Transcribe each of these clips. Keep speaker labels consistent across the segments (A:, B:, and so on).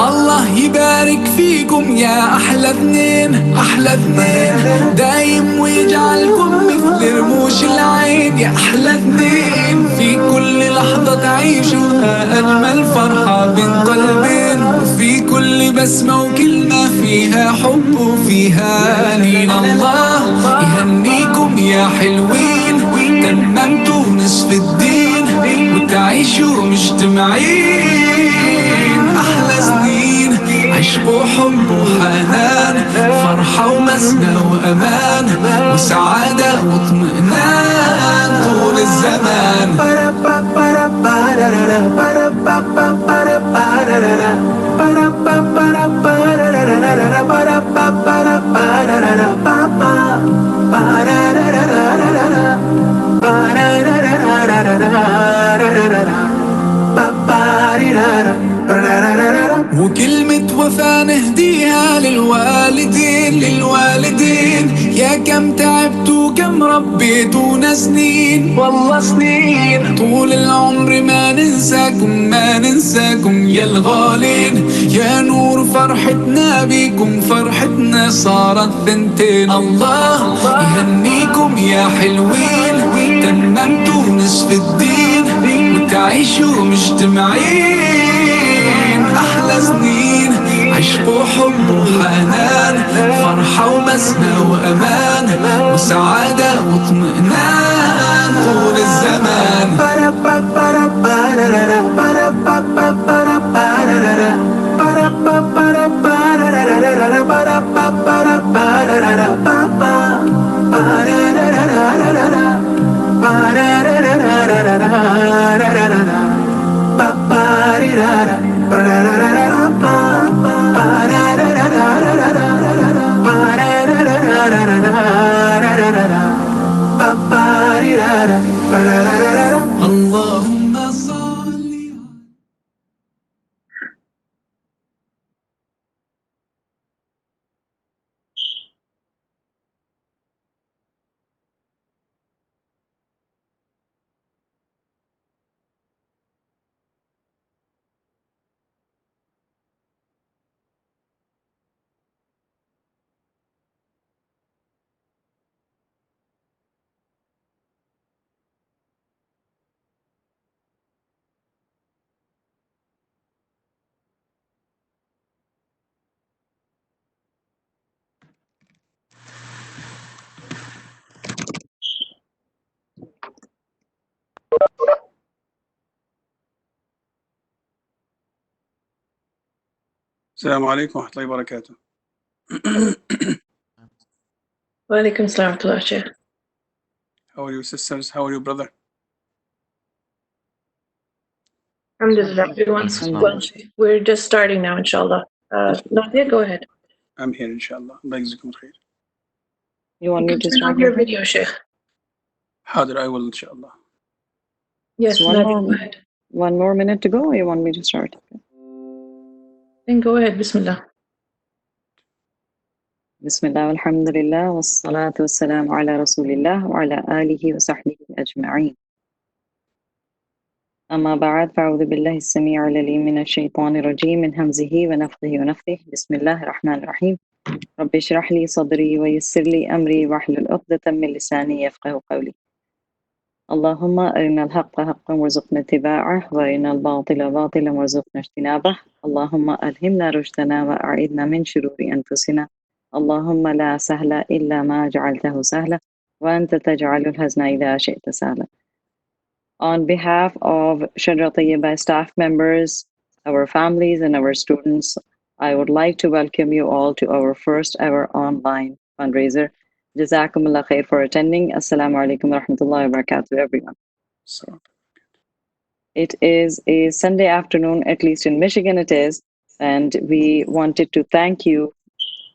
A: الله يبارك فيكم يا أحلى اثنين، أحلى اثنين، دايم ويجعلكم مثل رموش العين. يا أحلى اثنين، في كل لحظة تعيشوها أجمل فرحة بين قلبين، وفي كل بسمة وكلمة فيها حب وفيها أنين. الله يهنيكم يا حلوين، تممتوا نصف الدين وتعيشوا مجتمعين. أحلى سنين عشق وحب وحنان، فرحة ومسنى وأمان وسعادة واطمئنان طول الزمان. وكلمة وفا نهديها للوالدين، للوالدين، يا كم تعبتوا كم ربيتونا سنين، والله سنين. طول العمر ما ننساكم، ما ننساكم يا الغالين، يا نور فرحتنا بيكم، فرحتنا صارت ثنتين. الله يهنيكم يا حلوين، تممتوا نصف الدين وتعيشوا مجتمعين. أحلى سنين عشق وحب وحنان، فرحة ومسنى وأمان وسعادة واطمئنان طول الزمان. اللهم صل.
B: السلام عليكم ورحمة الله وبركاته.
C: وعليكم السلام ورحمة الله شيخ.
B: How are you sisters? How are you brother?
C: Alhamdulillah, everyone's well. We're just starting now, inshallah. Nadia, go ahead.
B: I'm here inshallah. الله يجزيكم الخير.
D: You want me to
C: Turn
D: start
C: on your video, Sheikh.
B: حاضر, I will inshallah.
C: Yes,
D: one
C: Nadia, go
D: more,
C: ahead.
D: 1 more minute to go, or you want me to start?
C: Then go ahead, Bismillah.
D: Bismillah, alhamdulillah, wassalatu wassalamu ala rasulillah wa ala alihi wa sahbihi ajma'in. أما بعد فأعوذ بالله السميع العليم من الشيطان الرجيم من همزه ونفخه ونفثه. بسم الله الرحمن الرحيم. رب اشرح لي صدري ويسر لي أمري واحلل عقدة من لساني يفقه قولي. اللهم أرنا الحق حقا وارزقنا اتباعه وأرنا الباطل باطلا وارزقنا اجتنابه. اللهم ألهمنا رشدنا وأعذنا من شرور أنفسنا. اللهم لا سهل إلا ما جعلته سهلا وأنت تجعل الحزن إذا شئت سهلا. On behalf of Shajara Tayyiba staff members, our families and our students, I would like to welcome you all to our first ever online fundraiser. Jazakumullah khair for attending. Assalamu alaikum wa rahmatullahi wa barakatuh, everyone. It is a Sunday afternoon, at least in Michigan it is, and we wanted to thank you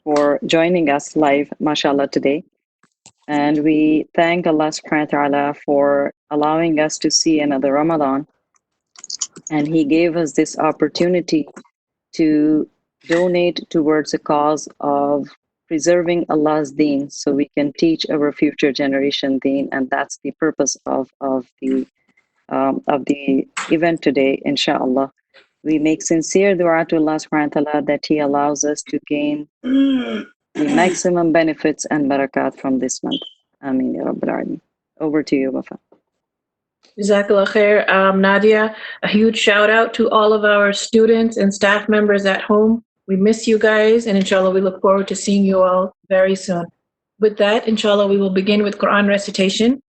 D: for joining us live, mashallah, today. And we thank Allah subhanahu wa ta'ala for allowing us to see another Ramadan. And He gave us this opportunity to donate towards a cause of preserving Allah's Deen so we can teach our future generation Deen. And that's the purpose of the event today, inshallah. We make sincere dua to Allah subhanahu wa ta'ala that He allows us to gain the maximum benefits and barakat from this month. Ameen ya Rabbil Alameen. Over to you, Wafa.
C: Jazakallah khair. Nadia, a huge shout out to all of our students and staff members at home. We miss you guys, and inshallah, we look forward to seeing you all very soon. With that, inshallah, we will begin with Quran recitation.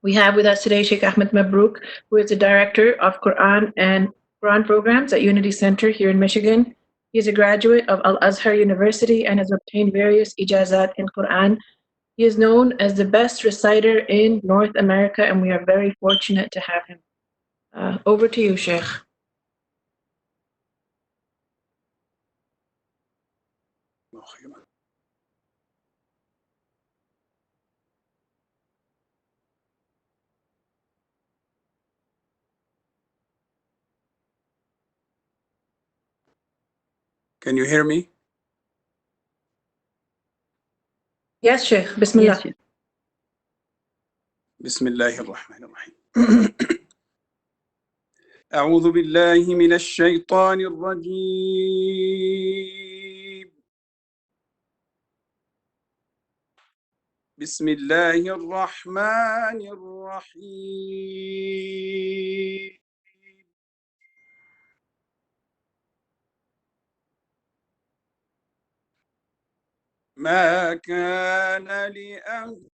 C: We have with us today Sheikh Ahmed Mabrook, who is the Director of Quran and Quran Programs at Unity Center here in Michigan. He is a graduate of Al-Azhar University and has obtained various ijazat in Quran. He is known as the best reciter in North America, and we are very fortunate to have him. Over to you, Sheikh.
B: Can you hear me?
C: Yes, Sheikh. Bismillah.
D: Yes, Sheikh.
B: بسم الله الرحمن الرحيم. أعوذ بالله من الشيطان الرجيم. بسم الله الرحمن الرحيم. ما كان لأهل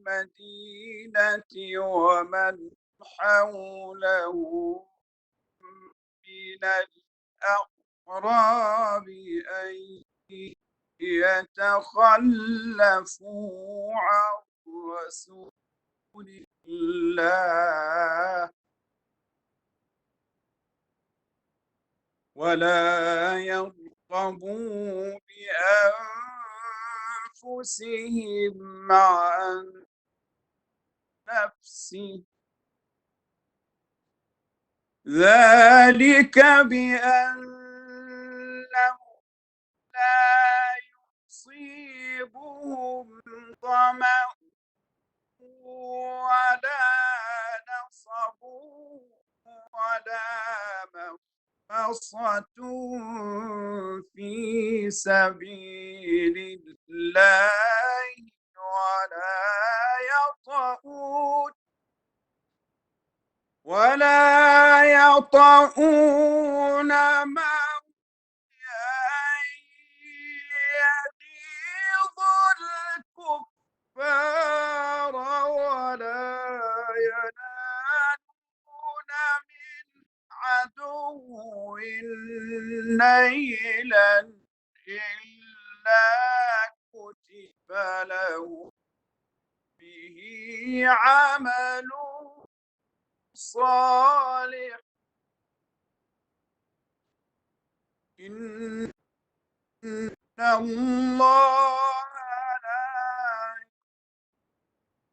B: المدينة ومن حوله من الأعراب أن يتخلفوا عن رسول الله ولا يرغبوا بأنفسهم عن نفسه ذلك بأنه لا يصيبهم ظمأ ولا نصب ولا مخمصة في سبيل الله ولا يطؤون موضعا يغيظ الكفار ولا ينالون من عدو نيلا إلا كتب له به عمل صالح إن الله لا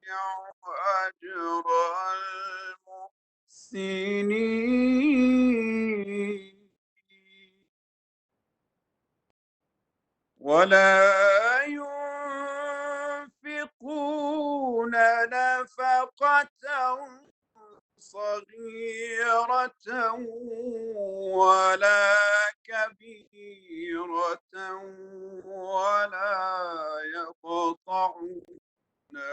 B: يضيع أجر المحسنين ولا ينفقون نفقة صغيرة ولا كبيرة ولا يقطعون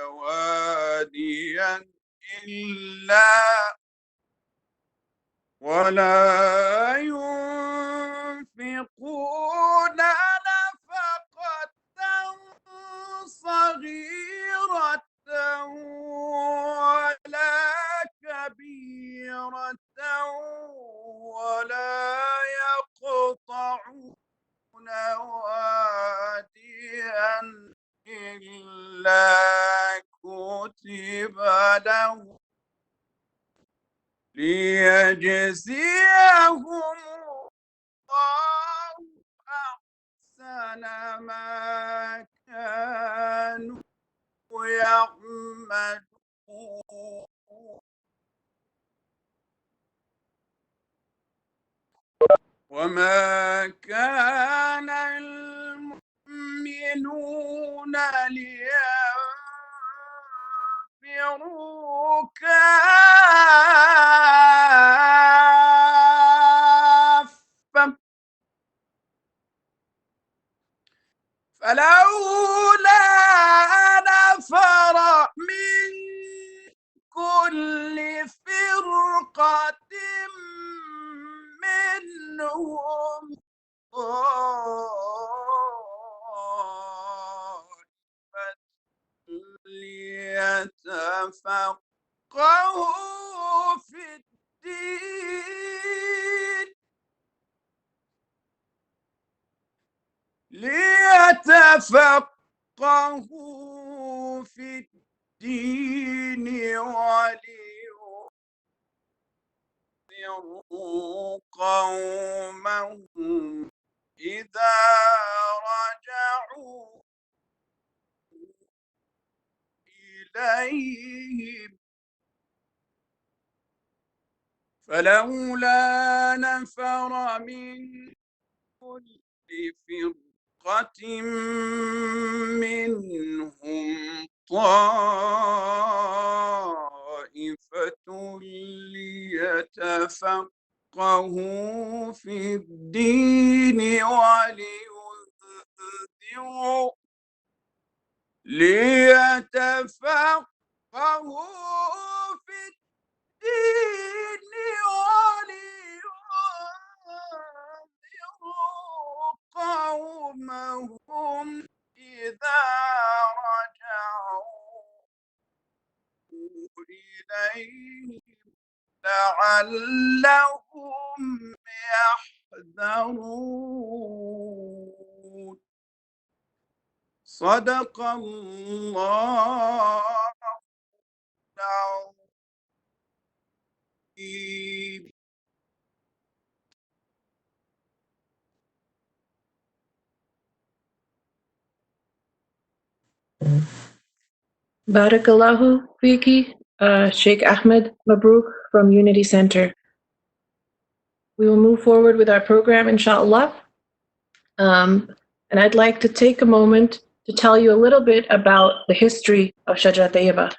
B: واديا إلا ولا ينفقون نفقة صغيرة ولا كبيرة ولا يقطعون واديا إلا كتب له ليجزيهم الله أحسن ما كانوا يعملون وما كان المؤمنون لينفروا كافة فلولا نفر من كل فرقة منهم طائفة ليتفقهوا في الدين ولينذروا قومهم إذا رجعوا إليهم فلولا نفر من كل فرقة منهم طائفة ليتفقهوا في الدين ليتفقهوا في الدين ولينذروا قومهم إذا رجعوا إليهم لعلهم يحذرون صدق الله العظيم.
C: Barakallahu Fiki, Sheikh Ahmed Mabruk from Unity Center. We will move forward with our program, inshallah. And I'd like to take a moment to tell you a little bit about the history of Shajara Tayyiba.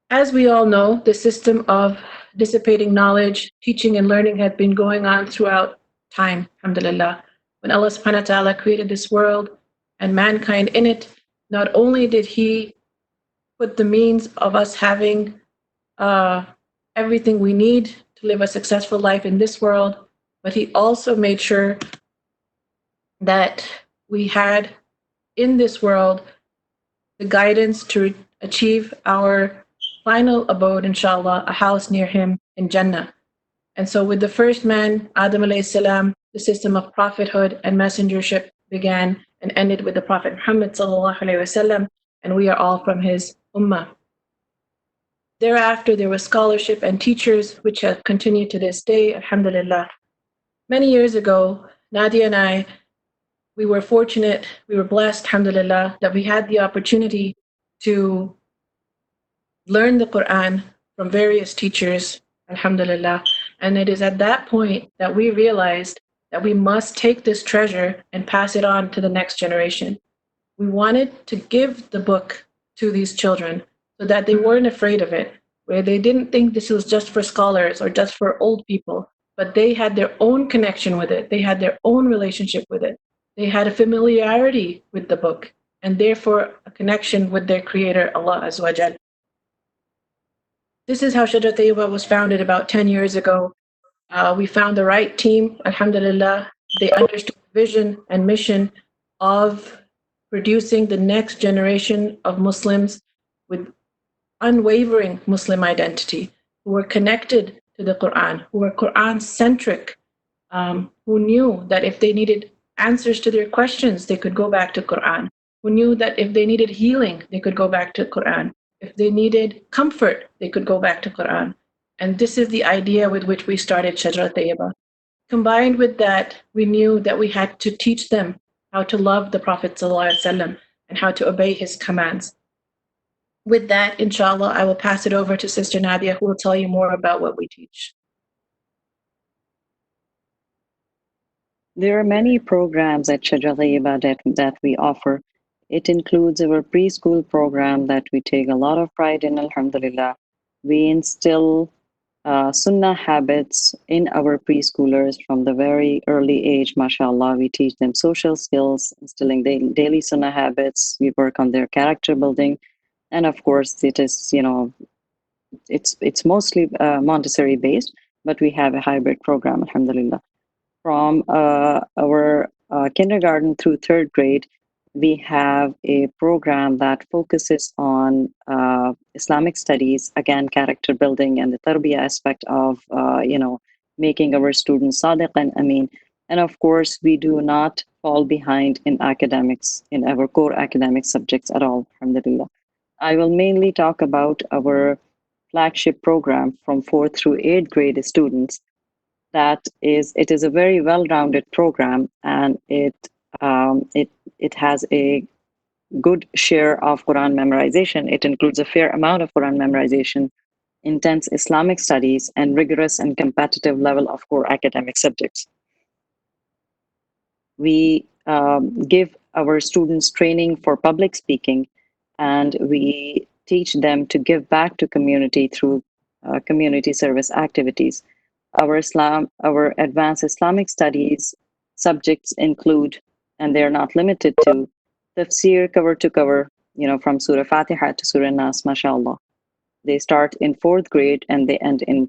C: As we all know, the system of dissipating knowledge, teaching and learning had been going on throughout time, alhamdulillah. When Allah subhanahu wa ta'ala created this world and mankind in it, not only did He put the means of us having everything we need to live a successful life in this world, but He also made sure that we had in this world the guidance to achieve our final abode, inshallah, a house near Him in Jannah. And so with the first man, Adam alayhi salam, the system of prophethood and messengership began and ended with the Prophet Muhammad sallallahu alayhi wasallam, and we are all from his ummah. Thereafter, there was scholarship and teachers, which have continued to this day, alhamdulillah. Many years ago, Nadia and I, we were fortunate, we were blessed, alhamdulillah, that we had the opportunity to learn the Quran from various teachers, alhamdulillah. And it is at that point that we realized that we must take this treasure and pass it on to the next generation. We wanted to give the book to these children so that they weren't afraid of it, where they didn't think this was just for scholars or just for old people, but they had their own connection with it. They had their own relationship with it. They had a familiarity with the book, and therefore a connection with their creator, Allah Azza wa Jal. This is how Shajara Tayyiba was founded about 10 years ago. We found the right team, alhamdulillah. They understood the vision and mission of producing the next generation of Muslims with unwavering Muslim identity, who were connected to the Quran, who were Quran-centric, who knew that if they needed answers to their questions, they could go back to Quran, who knew that if they needed healing, they could go back to Quran. If they needed comfort, they could go back to Quran. And this is the idea with which we started Shajara Tayyiba. Combined with that, we knew that we had to teach them how to love the Prophet ﷺ. and how to obey his commands. With that, inshallah, I will pass it over to Sister Nadia, who will tell you more about what we teach.
D: There are many programs at Shajara Tayyiba that we offer. It includes our preschool program that we take a lot of pride in, alhamdulillah. We instill sunnah habits in our preschoolers from the very early age, mashallah. We teach them social skills, instilling daily sunnah habits. We work on their character building. And of course, it is, it's mostly Montessori based, but we have a hybrid program, alhamdulillah. From our kindergarten through third grade, we have a program that focuses on Islamic studies, again, character building and the tarbiyah aspect of, making our students sadiq and ameen. And of course, we do not fall behind in academics, in our core academic subjects at all, alhamdulillah. I will mainly talk about our flagship program from 4th through 8th grade students. It is a very well-rounded program, and it has a good share of Quran memorization. It includes a fair amount of Quran memorization, intense Islamic studies, and rigorous and competitive level of core academic subjects. We give our students training for public speaking, and we teach them to give back to community through community service activities. Our advanced Islamic studies subjects include, and they're not limited to, tafsir cover to cover, from Surah Fatiha to Surah Nas, mashallah. They start in 4th grade and they end in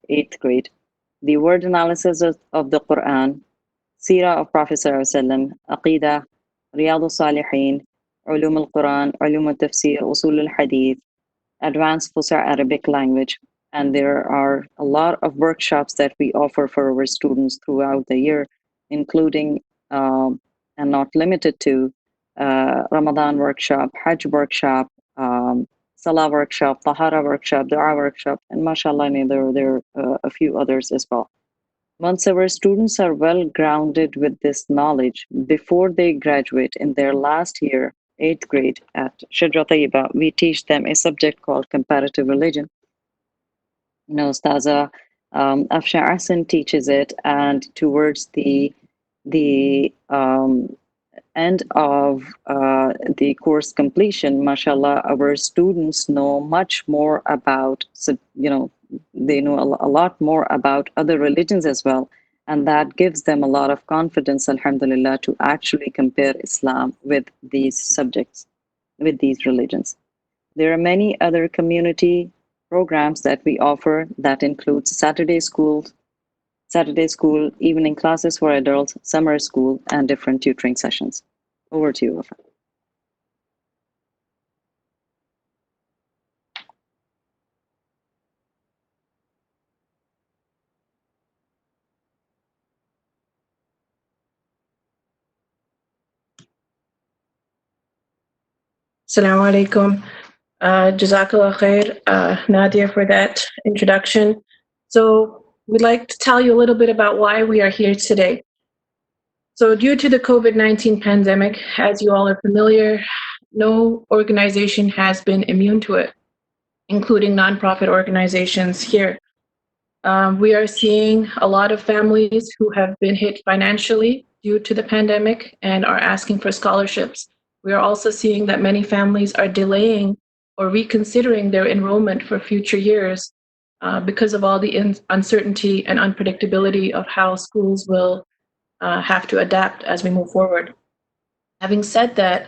D: 8th grade. The word analysis of the Quran, Seerah of Prophet ﷺ, Aqidah, Riyadh al-Salihin, Ulum al-Quran, Ulum al-Tafsir, Usul al-Hadith, advanced Fusha Arabic language. And there are a lot of workshops that we offer for our students throughout the year, including and not limited to Ramadan workshop, Hajj workshop, Salah workshop, Tahara workshop, Dua workshop, and mashallah, there are a few others as well. Once our students are well grounded with this knowledge, before they graduate in their last year, 8th grade at Shajara Tayyiba, we teach them a subject called comparative religion. Ustaza Afsha Ahsan teaches it, and towards the end of the course completion, mashallah, our students know much more about, they know a lot more about other religions as well. And that gives them a lot of confidence, alhamdulillah, to actually compare Islam with these subjects, with these religions. There are many other community programs that we offer that includes Saturday school, evening classes for adults, summer school, and different tutoring sessions. Over to you, Wafa.
C: Assalamu alaikum. Jazakallah khair, Nadia, for that introduction. So we'd like to tell you a little bit about why we are here today. So due to the COVID-19 pandemic, as you all are familiar, no organization has been immune to it, including nonprofit organizations here. We are seeing a lot of families who have been hit financially due to the pandemic and are asking for scholarships. We are also seeing that many families are delaying or reconsidering their enrollment for future years because of all the uncertainty and unpredictability of how schools will have to adapt as we move forward. Having said that,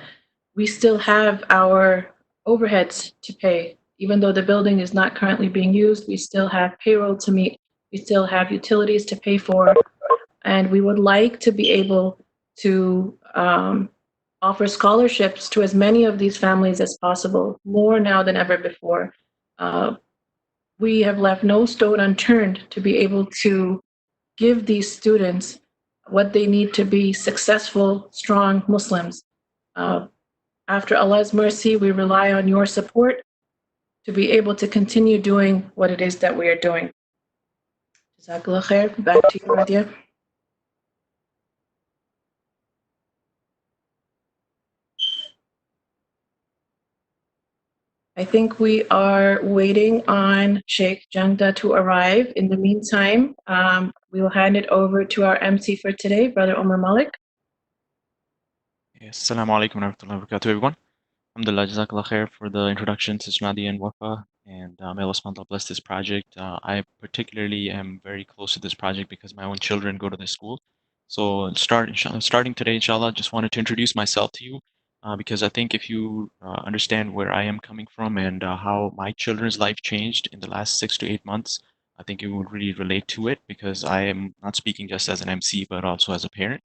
C: we still have our overheads to pay. Even though the building is not currently being used, we still have payroll to meet, we still have utilities to pay for, and we would like to be able to offer scholarships to as many of these families as possible, more now than ever before. We have left no stone unturned to be able to give these students what they need to be successful, strong Muslims. After Allah's mercy, we rely on your support to be able to continue doing what it is that we are doing. Jazakallah khair. Back to you, Nadia. I think we are waiting on Sheikh Jangda to arrive. In the meantime, we will hand it over to our MC for today, Brother Omar Malik.
E: Yes, Assalamu alaikum wa rahmatullahi wa barakatuh, everyone. Alhamdulillah, Jazakallah khair for the introduction to Smadi and Wafa, and may Allah subhanahu wa ta'ala bless this project. I particularly am very close to this project because my own children go to this school. So starting today, inshallah, just wanted to introduce myself to you because I think if you understand where I am coming from and how my children's life changed in the last 6 to 8 months, I think you will really relate to it because I am not speaking just as an MC, but also as a parent.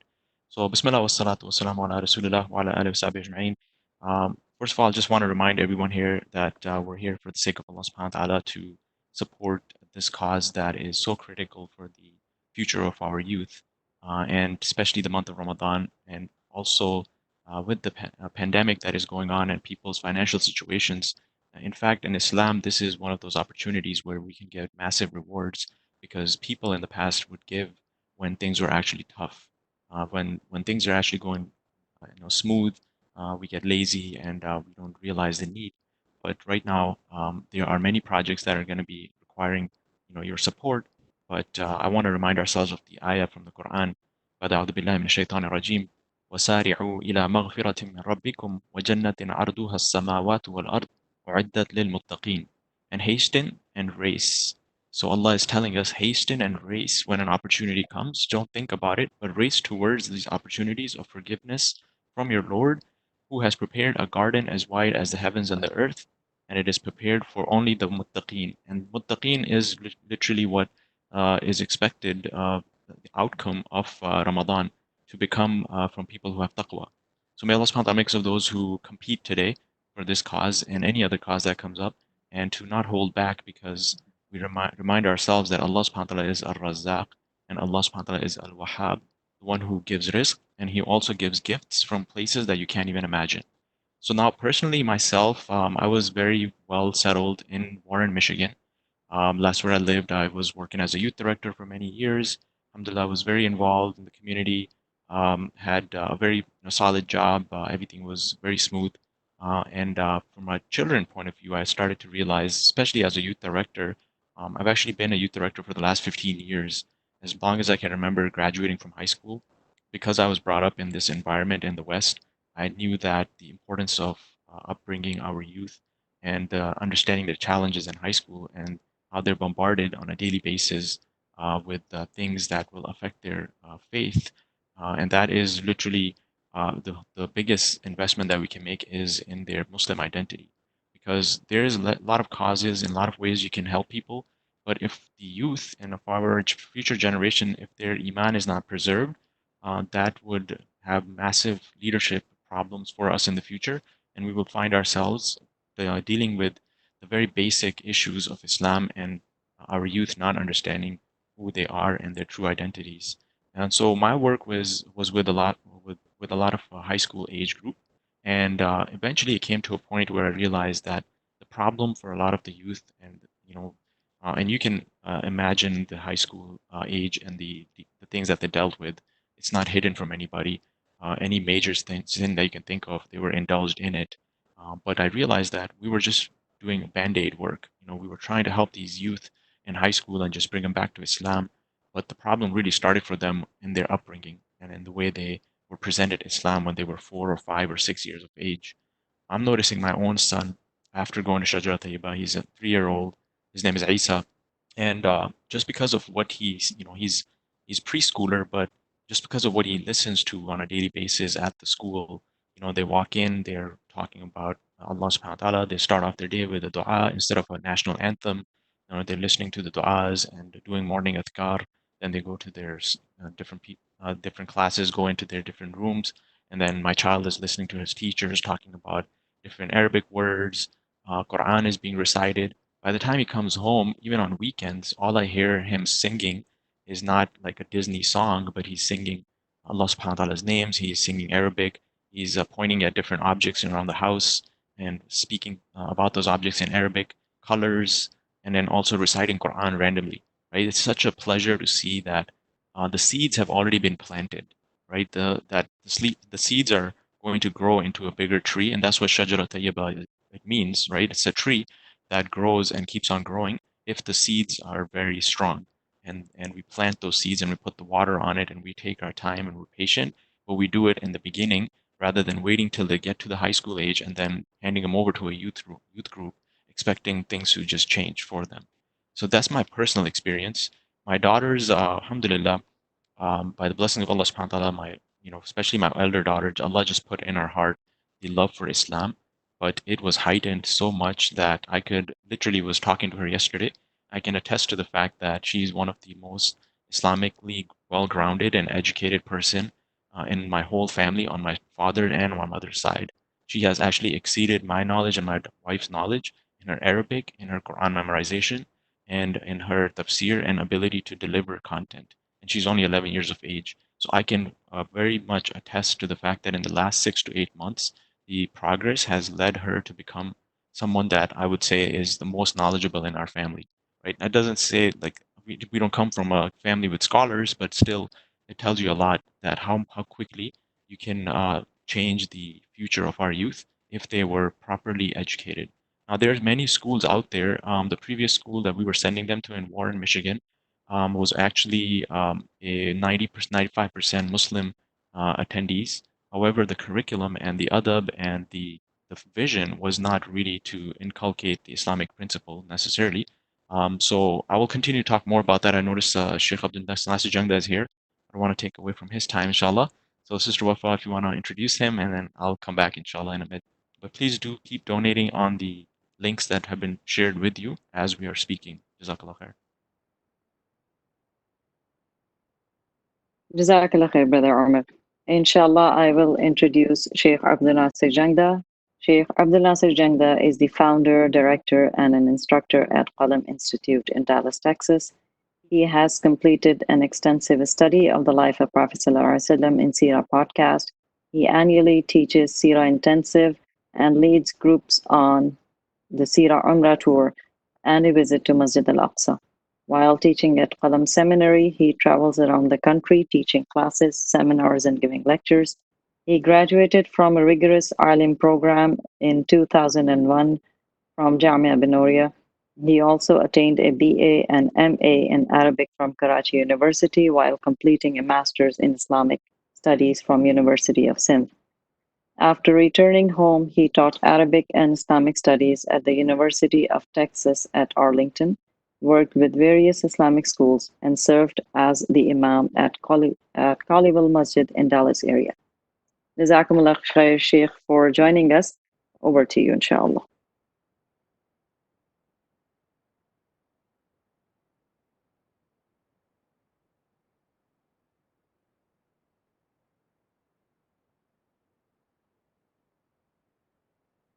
E: So, Bismillah wa salatu wa salamu ala Rasulillah wa ala alihi wa sahbihi ajma'in. First of all, I just want to remind everyone here that we're here for the sake of Allah subhanahu wa ta'ala to support this cause that is so critical for the future of our youth, and especially the month of Ramadan, and also with the pandemic that is going on and people's financial situations. In fact, in Islam, this is one of those opportunities where we can get massive rewards because people in the past would give when things were actually tough. When things are actually going, smooth, we get lazy and we don't realize the need. But right now, there are many projects that are going to be requiring, your support. But I want to remind ourselves of the ayah from the Quran. أعوذ بالله من الشيطان الرجيم وسارعوا إلى مغفرة من ربكم وجنة عرضها السماوات والأرض أعدت للمتقين, and hasten and race. So Allah is telling us hasten and race when an opportunity comes. Don't think about it, but race towards these opportunities of forgiveness from your Lord, who has prepared a garden as wide as the heavens and the earth, and it is prepared for only the muttaqeen. And muttaqeen is literally what is expected, the outcome of Ramadan, to become from people who have taqwa. So may Allah subhanahu wa ta'ala make us of those who compete today for this cause and any other cause that comes up, and to not hold back because we remind ourselves that Allah subhanahu wa ta'ala is Ar-Razzaq and Allah subhanahu wa ta'ala is Al-Wahhab, the one who gives rizq, and He also gives gifts from places that you can't even imagine. So now, personally, myself, I was very well settled in Warren, Michigan. Last where I lived, I was working as a youth director for many years. Alhamdulillah, I was very involved in the community, had a very solid job. Everything was very smooth. And from a children point of view, I started to realize, especially as a youth director, I've actually been a youth director for the last 15 years, as long as I can remember graduating from high school. Because I was brought up in this environment in the West, I knew that the importance of upbringing our youth and understanding the challenges in high school and how they're bombarded on a daily basis with things that will affect their faith. And that is literally the biggest investment that we can make is in their Muslim identity. Because there is a lot of causes and a lot of ways you can help people. But if the youth and of our future generation, if their iman is not preserved, that would have massive leadership problems for us in the future. And we will find ourselves dealing with the very basic issues of Islam and our youth not understanding who they are and their true identities. And so my work was with a lot of high school age group, and eventually it came to a point where I realized that the problem for a lot of the youth, and you can imagine the high school age and the things that they dealt with. It's not hidden from anybody. Any major sin that you can think of, they were indulged in it. But I realized that we were just doing band-aid work. We were trying to help these youth in high school and just bring them back to Islam. But the problem really started for them in their upbringing and in the way they were presented Islam when they were 4 or 5 or 6 years of age. I'm noticing my own son after going to Shajara Tayyiba. He's a 3-year-old. His name is Isa, and just because of what he's preschooler, but just because of what he listens to on a daily basis at the school, they walk in, they're talking about Allah subhanahu wa ta'ala. They start off their day with a dua instead of a national anthem. They're listening to the du'as and doing morning adhkar. Then they go to their different classes, go into their different rooms, and then my child is listening to his teachers talking about different Arabic words. Quran is being recited. By the time he comes home, even on weekends, all I hear him singing is not like a Disney song, but he's singing Allah subhanahu wa ta'ala's names. He's singing Arabic. He's pointing at different objects around the house and speaking about those objects in Arabic, colors, and then also reciting Quran randomly. Right? It's such a pleasure to see that the seeds have already been planted. Right? The seeds are going to grow into a bigger tree, and that's what Shajara Tayyiba it means, right? It's a tree that grows and keeps on growing if the seeds are very strong. And we plant those seeds and we put the water on it and we take our time and we're patient, but we do it in the beginning rather than waiting till they get to the high school age and then handing them over to a youth group expecting things to just change for them. So that's my personal experience. My daughters, alhamdulillah, by the blessing of Allah subhanahu wa ta'ala, especially my elder daughter, Allah just put in her heart the love for Islam, but it was heightened so much that I could literally was talking to her yesterday. I can attest to the fact that she's one of the most Islamically well-grounded and educated person in my whole family on my father and my mother's side. She has actually exceeded my knowledge and my wife's knowledge in her Arabic, in her Quran memorization, and in her tafsir and ability to deliver content, and she's only 11 years of age. So I can very much attest to the fact that in the last 6 to 8 months, the progress has led her to become someone that I would say is the most knowledgeable in our family, right? That doesn't say like we don't come from a family with scholars, but still it tells you a lot that how quickly you can change the future of our youth if they were properly educated. Now, there's many schools out there. The previous school that we were sending them to in Warren, Michigan, was actually a 90%, 95% Muslim attendees. However, the curriculum and the adab and the vision was not really to inculcate the Islamic principle necessarily. So I will continue to talk more about that. I noticed Sheikh Abdul Nasir Jangda is here. I don't want to take away from his time, inshallah. So Sister Wafa, if you want to introduce him, and then I'll come back, inshallah, in a bit. But please do keep donating on the links that have been shared with you as we are speaking. Jazakallah khair.
D: Jazakallah khair, Brother Omar. Inshallah, I will introduce Sheikh Abdul Nasir Jangda. Sheikh Abdul Nasir Jangda is the founder, director, and an instructor at Qalam Institute in Dallas, Texas. He has completed an extensive study of the life of Prophet ﷺ in Sirah podcast. He annually teaches Sirah Intensive and leads groups on the Sirah Umrah tour and a visit to Masjid al-Aqsa. While teaching at Qalam Seminary, he travels around the country teaching classes, seminars, and giving lectures. He graduated from a rigorous Alim program in 2001 from Jamia Binoria. He also attained a BA and MA in Arabic from Karachi University while completing a master's in Islamic studies from University of Sindh. After returning home, he taught Arabic and Islamic studies at the University of Texas at Arlington, worked with various Islamic schools, and served as the Imam at Khalifal Masjid in Dallas area. Jazakumullah khair, Sheikh, for joining us. Over to you, inshallah.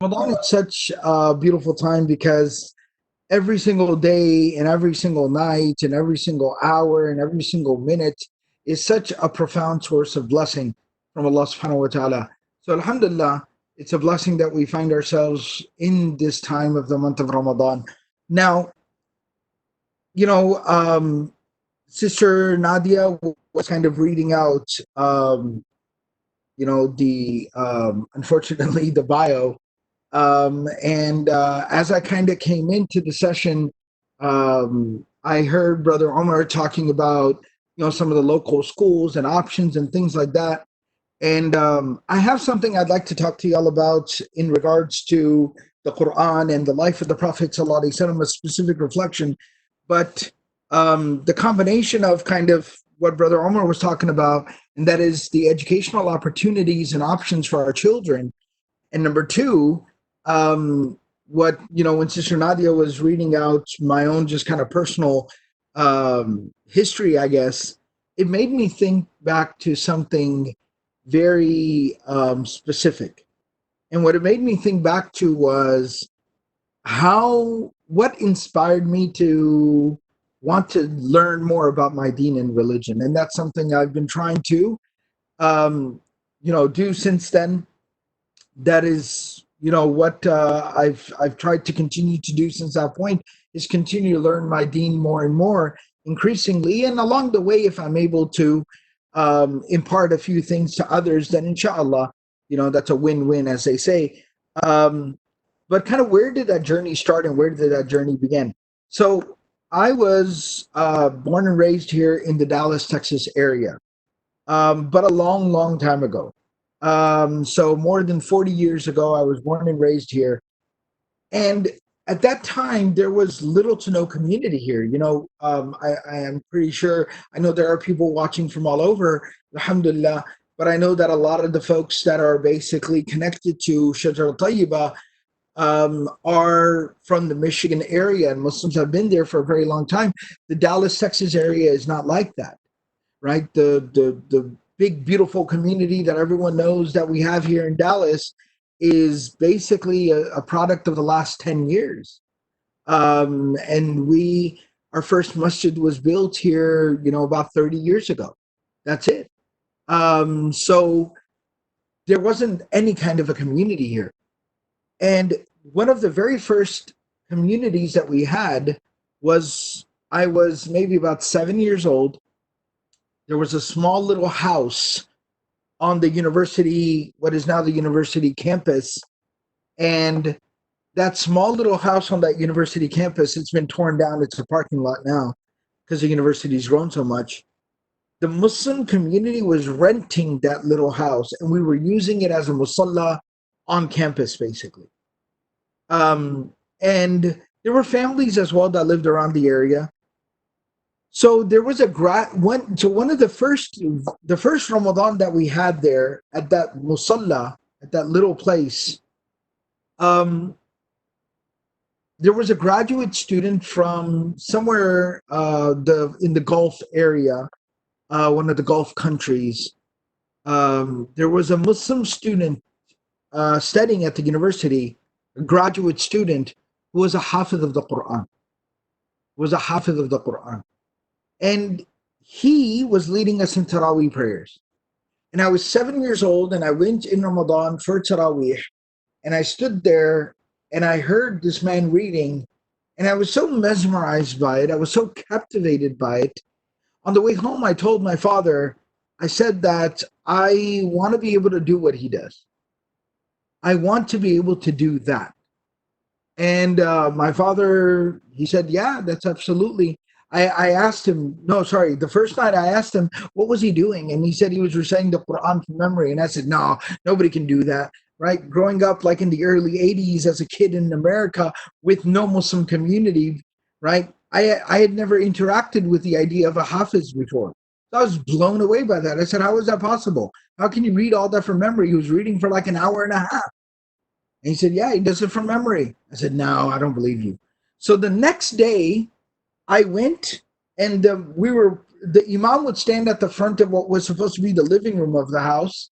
F: Ramadan is such a beautiful time because every single day and every single night and every single hour and every single minute is such a profound source of blessing from Allah subhanahu wa ta'ala. So alhamdulillah, it's a blessing that we find ourselves in this time of the month of Ramadan. Now, Sister Nadia was kind of reading out, unfortunately, the bio. And as I kind of came into the session, I heard Brother Omar talking about, some of the local schools and options and things like that. And I have something I'd like to talk to y'all about in regards to the Quran and the life of the Prophet ﷺ, a specific reflection. But the combination of kind of what Brother Omar was talking about, and that is the educational opportunities and options for our children. And number two, when Sister Nadia was reading out my own just kind of personal history, I guess, it made me think back to something very specific. And what it made me think back to was what inspired me to want to learn more about my deen and religion. And that's something I've been trying to, do since then. That is, what I've tried to continue to do since that point, is continue to learn my deen more and more, increasingly. And along the way, if I'm able to impart a few things to others, then inshallah, that's a win-win, as they say. But kind of where did that journey start and where did that journey begin? So I was born and raised here in the Dallas, Texas area, but a long, long time ago. So more than 40 years ago, I was born and raised here. And at that time, there was little to no community here. I am pretty sure, I know there are people watching from all over, alhamdulillah, but I know that a lot of the folks that are basically connected to Shajara Tayyiba are from the Michigan area, and Muslims have been there for a very long time. The Dallas, Texas area is not like that, right? The big, beautiful community that everyone knows that we have here in Dallas is basically a product of the last 10 years. And our first masjid was built here, about 30 years ago. That's it. So there wasn't any kind of a community here. And one of the very first communities that we had I was maybe about 7 years old. There was a small little house on the university, what is now the university campus. And that small little house on that university campus, it's been torn down. It's a parking lot now because the university's grown so much. The Muslim community was renting that little house, and we were using it as a musalla on campus, basically. And there were families as well that lived around the area. So there was one of the first Ramadan that we had there at that musalla, at that little place. There was a graduate student from somewhere in the Gulf area, one of the Gulf countries. There was a Muslim student studying at the university, a graduate student who was a hafiz of the Quran. And he was leading us in Taraweeh prayers. And I was 7 years old, and I went in Ramadan for Taraweeh, and I stood there and I heard this man reading, and I was so mesmerized by it. I was so captivated by it. On the way home, I told my father, I said that I want to be able to do what he does. I want to be able to do that. And my father, he said, yeah, that's absolutely. I asked him, no, sorry, the first night I asked him, what was he doing? And he said he was reciting the Quran from memory. And I said, no, nobody can do that, right? Growing up like in the early 80s as a kid in America with no Muslim community, right? I had never interacted with the idea of a hafiz before. So I was blown away by that. I said, how is that possible? How can you read all that from memory? He was reading for like an hour and a half. And he said, yeah, he does it from memory. I said, no, I don't believe you. So the next day, I went, and the imam would stand at the front of what was supposed to be the living room of the house,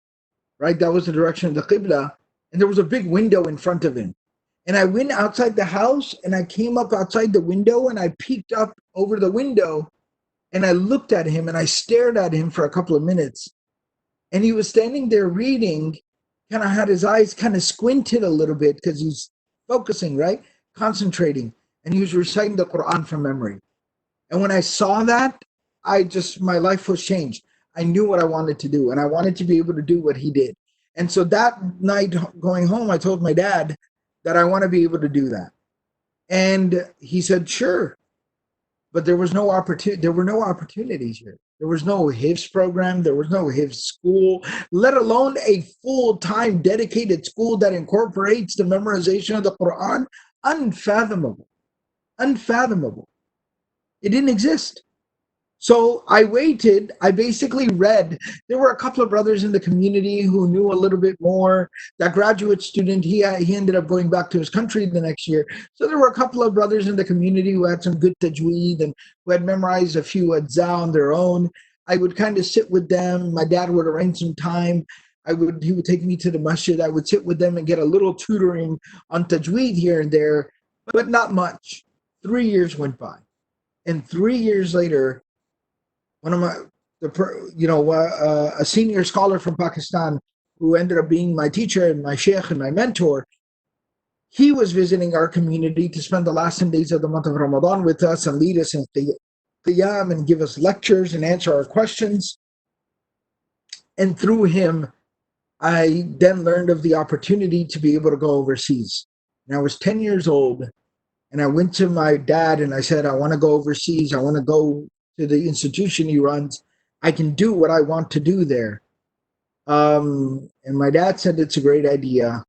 F: right? That was the direction of the Qibla. And there was a big window in front of him. And I went outside the house, and I came up outside the window, and I peeked up over the window, and I looked at him, and I stared at him for a couple of minutes. And he was standing there reading, kind of had his eyes kind of squinted a little bit because he's focusing, right? Concentrating. And he was reciting the Quran from memory. And when I saw that, my life was changed. I knew what I wanted to do, and I wanted to be able to do what he did. And so that night going home, I told my dad that I want to be able to do that. And he said, sure. But there were no opportunities here. There was no Hifz program. There was no Hifz school, let alone a full-time dedicated school that incorporates the memorization of the Quran. Unfathomable. It didn't exist. So I waited. I basically read. There were a couple of brothers in the community who knew a little bit more. That graduate student, he ended up going back to his country the next year. So there were a couple of brothers in the community who had some good tajweed and who had memorized a few adza on their own. I would kind of sit with them. My dad would arrange some time. He would take me to the masjid. I would sit with them and get a little tutoring on tajweed here and there, but not much. 3 years went by. And 3 years later, a senior scholar from Pakistan who ended up being my teacher and my sheikh and my mentor, he was visiting our community to spend the last 10 days of the month of Ramadan with us and lead us in qiyam and give us lectures and answer our questions. And through him, I then learned of the opportunity to be able to go overseas. and I was 10 years old, and I went to my dad and I said, I want to go overseas. I want to go to the institution he runs. I can do what I want to do there. And my dad said it's a great idea.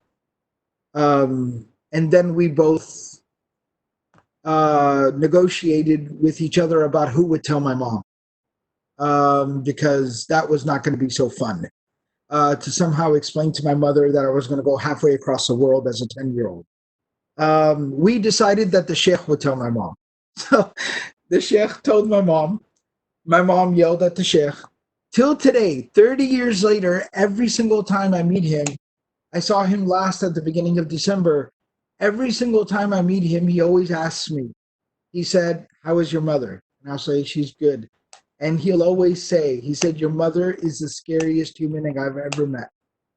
F: And then we both negotiated with each other about who would tell my mom, because that was not going to be so fun. To somehow explain to my mother that I was going to go halfway across the world as a 10-year-old. We decided that the sheikh would tell my mom. So the sheikh told my mom. My mom yelled at the sheikh. Till today, 30 years later, every single time I meet him, I saw him last at the beginning of December. Every single time I meet him, he always asks me. He said, how is your mother? And I'll say, she's good. And he'll always say, he said, your mother is the scariest human being I've ever met.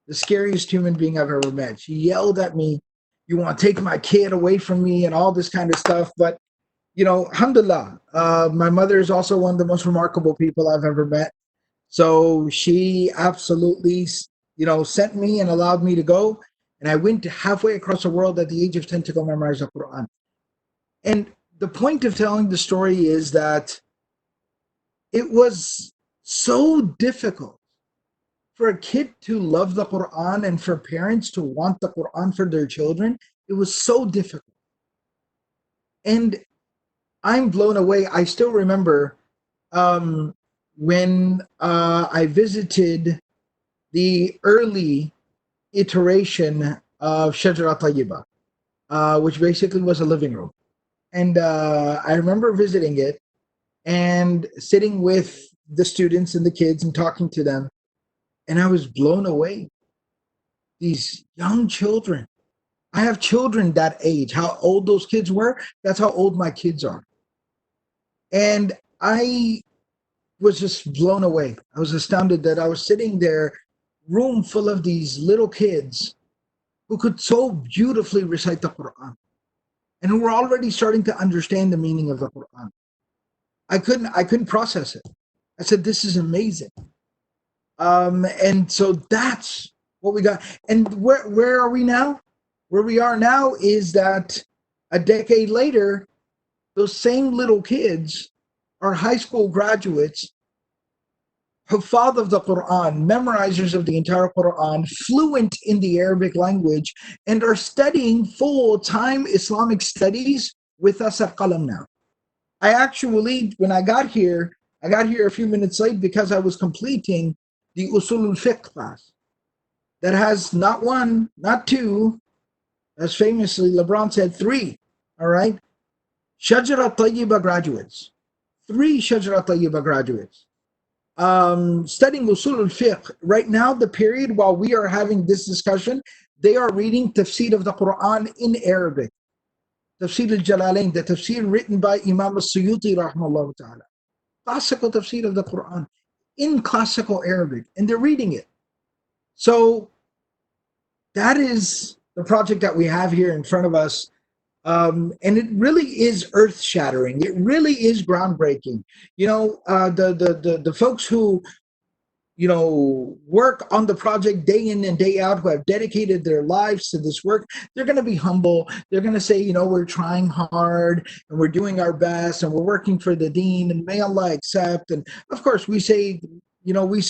F: The scariest human being I've ever met. She yelled at me, you want to take my kid away from me and all this kind of stuff. But, you know, alhamdulillah, my mother is also one of the most remarkable people I've ever met. So she absolutely, you know, sent me and allowed me to go. And I went halfway across the world at the age of 10 to go memorize the Quran. And the point of telling the story is that it was so difficult for a kid to love the Quran and for parents to want the Quran for their children. It was so difficult. And I'm blown away. I still remember when I visited the early iteration of Shajara Tayyiba, which basically was a living room. And I remember visiting it and sitting with the students and the kids and talking to them. And I was blown away. These young children. I have children that age. How old those kids were, that's how old my kids are. And I was just blown away. I was astounded that I was sitting there, room full of these little kids who could so beautifully recite the Quran and who were already starting to understand the meaning of the Quran. I couldn't process it. I said, this is amazing. And so that's what we got. And where are we now? Where we are now is that a decade later, those same little kids are high school graduates, huffaz of the Quran, memorizers of the entire Quran, fluent in the Arabic language, and are studying full-time Islamic studies with us at Qalam now. I actually, when I got here a few minutes late because I was completing the Usul al-Fiqh class that has not one, not two, as famously LeBron said, three, all right? Shajara Tayyiba graduates, three Shajara Tayyiba graduates, studying Usul al-Fiqh. Right now, the period while we are having this discussion, they are reading tafsir of the Quran in Arabic. Tafsir al-Jalalain, the tafsir written by Imam al-Suyuti, rahmahullah ta'ala. Classical tafsir of the Quran in classical Arabic, and they're reading it. So that is the project that we have here in front of us. And it really is earth-shattering. It really is groundbreaking. You know, the folks who, you know, work on the project day in and day out, who have dedicated their lives to this work, they're going to be humble. They're going to say, you know, we're trying hard and we're doing our best and we're working for the Deen and may Allah accept. And of course, we say, you know, we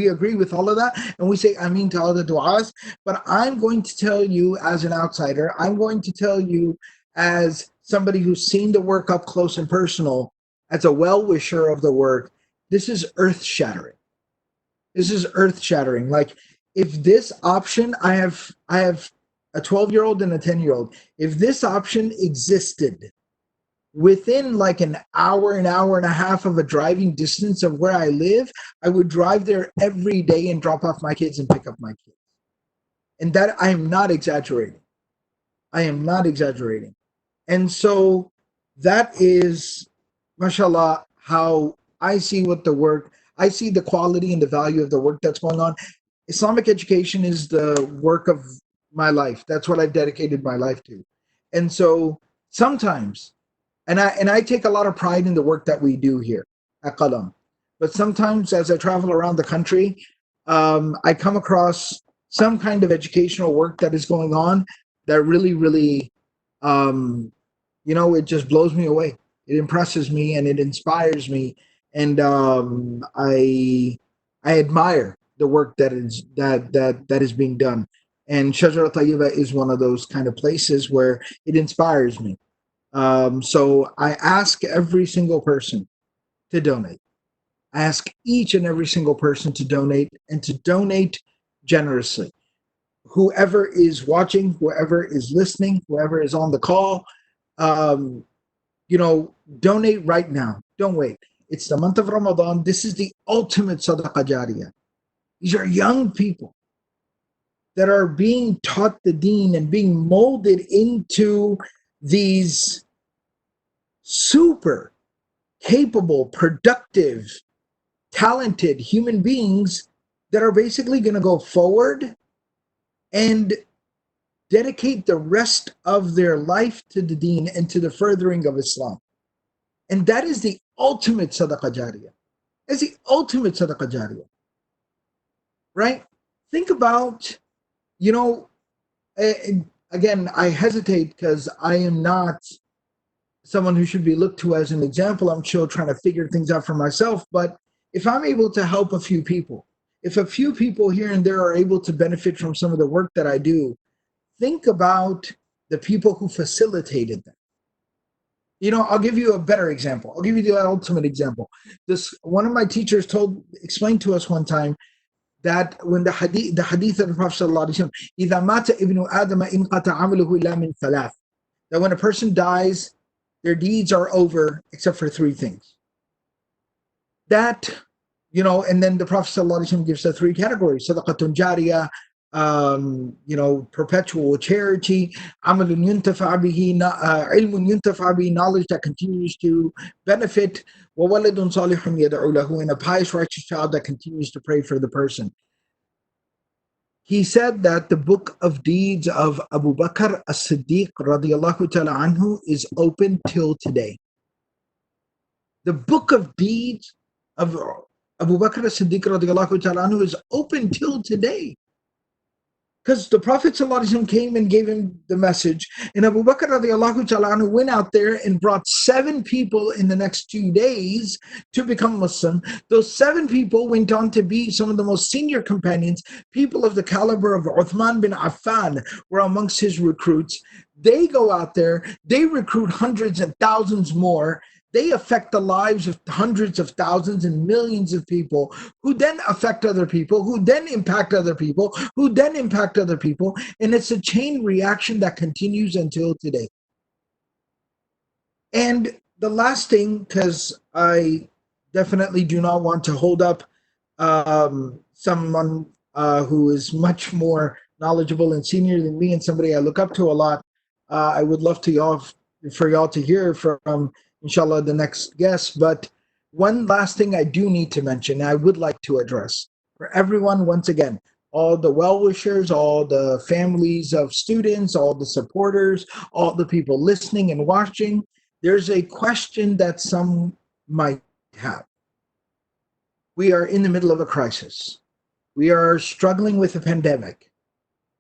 F: agree with all of that and we say Ameen to all the du'as. But I'm going to tell you as an outsider, I'm going to tell you as somebody who's seen the work up close and personal, as a well-wisher of the work, this is earth-shattering. This is earth-shattering. Like, if this option, I have a 12-year-old and a 10-year-old. If this option existed within like an hour and a half of a driving distance of where I live, I would drive there every day and drop off my kids and pick up my kids. And that, I am not exaggerating. I am not exaggerating. And so that is, mashallah, how I see what the work, I see the quality and the value of the work that's going on. Islamic education is the work of my life. That's what I've dedicated my life to. And so sometimes, and I take a lot of pride in the work that we do here at Qalam. But sometimes as I travel around the country, I come across some kind of educational work that is going on that really, it just blows me away. It impresses me and it inspires me, and I admire the work that is being done. And Shajara Tayyiba is one of those kind of places where it inspires me. So I ask every single person to donate. I ask each and every single person to donate, and to donate generously. Whoever is watching, whoever is listening, whoever is on the call, um, donate right now. Don't wait. It's the month of Ramadan. This is the ultimate sadaqah jariyah. These are young people that are being taught the deen and being molded into these super capable, productive, talented human beings that are basically going to go forward and dedicate the rest of their life to the deen and to the furthering of Islam. And that is the ultimate sadaqah jariyah. It's the ultimate sadaqah jariyah, right? Think about, you know, again, I hesitate because I am not someone who should be looked to as an example. I'm still trying to figure things out for myself. But if I'm able to help a few people, if a few people here and there are able to benefit from some of the work that I do, think about the people who facilitated that. I'll give you a better example. I'll give you the ultimate example. One of my teachers explained to us one time that when the hadith of the Prophet sallallahu alaihi wasallam, إِذَا مَاتَ إِبْنُ آدَمَ إِنْقَطَعَ عَمَلُهُ إِلَّا مِنْ ثَلَاثٍ, that when a person dies, their deeds are over except for three things. That, and then the Prophet sallallahu alaihi wasallam gives the three categories: sadaqatun jariyah, perpetual charity, amalun yuntafa bihi, ilmun yuntafa bihi, knowledge that continues to benefit, wa waladun salihun yad'u lahu, and a pious righteous child that continues to pray for the person. He said that the book of deeds of Abu Bakr as-Siddiq radiyallahu ta'ala anhu is open till today. The book of deeds of Abu Bakr as-Siddiq radiyallahu ta'ala anhu is open till today. Because the Prophet ﷺ came and gave him the message, and Abu Bakr radiallahu ta'ala anhu went out there and brought 7 people in the next 2 days to become Muslim. Those 7 people went on to be some of the most senior companions. People of the caliber of Uthman bin Affan were amongst his recruits. They go out there, they recruit hundreds and thousands more. They affect the lives of hundreds of thousands and millions of people, who then affect other people, who then impact other people, who then impact other people. And it's a chain reaction that continues until today. And the last thing, because I definitely do not want to hold up someone who is much more knowledgeable and senior than me and somebody I look up to a lot, I would love for y'all to hear from, inshallah, the next guest. But one last thing I do need to mention, I would like to address for everyone, once again, all the well-wishers, all the families of students, all the supporters, all the people listening and watching, there's a question that some might have. We are in the middle of a crisis. We are struggling with a pandemic.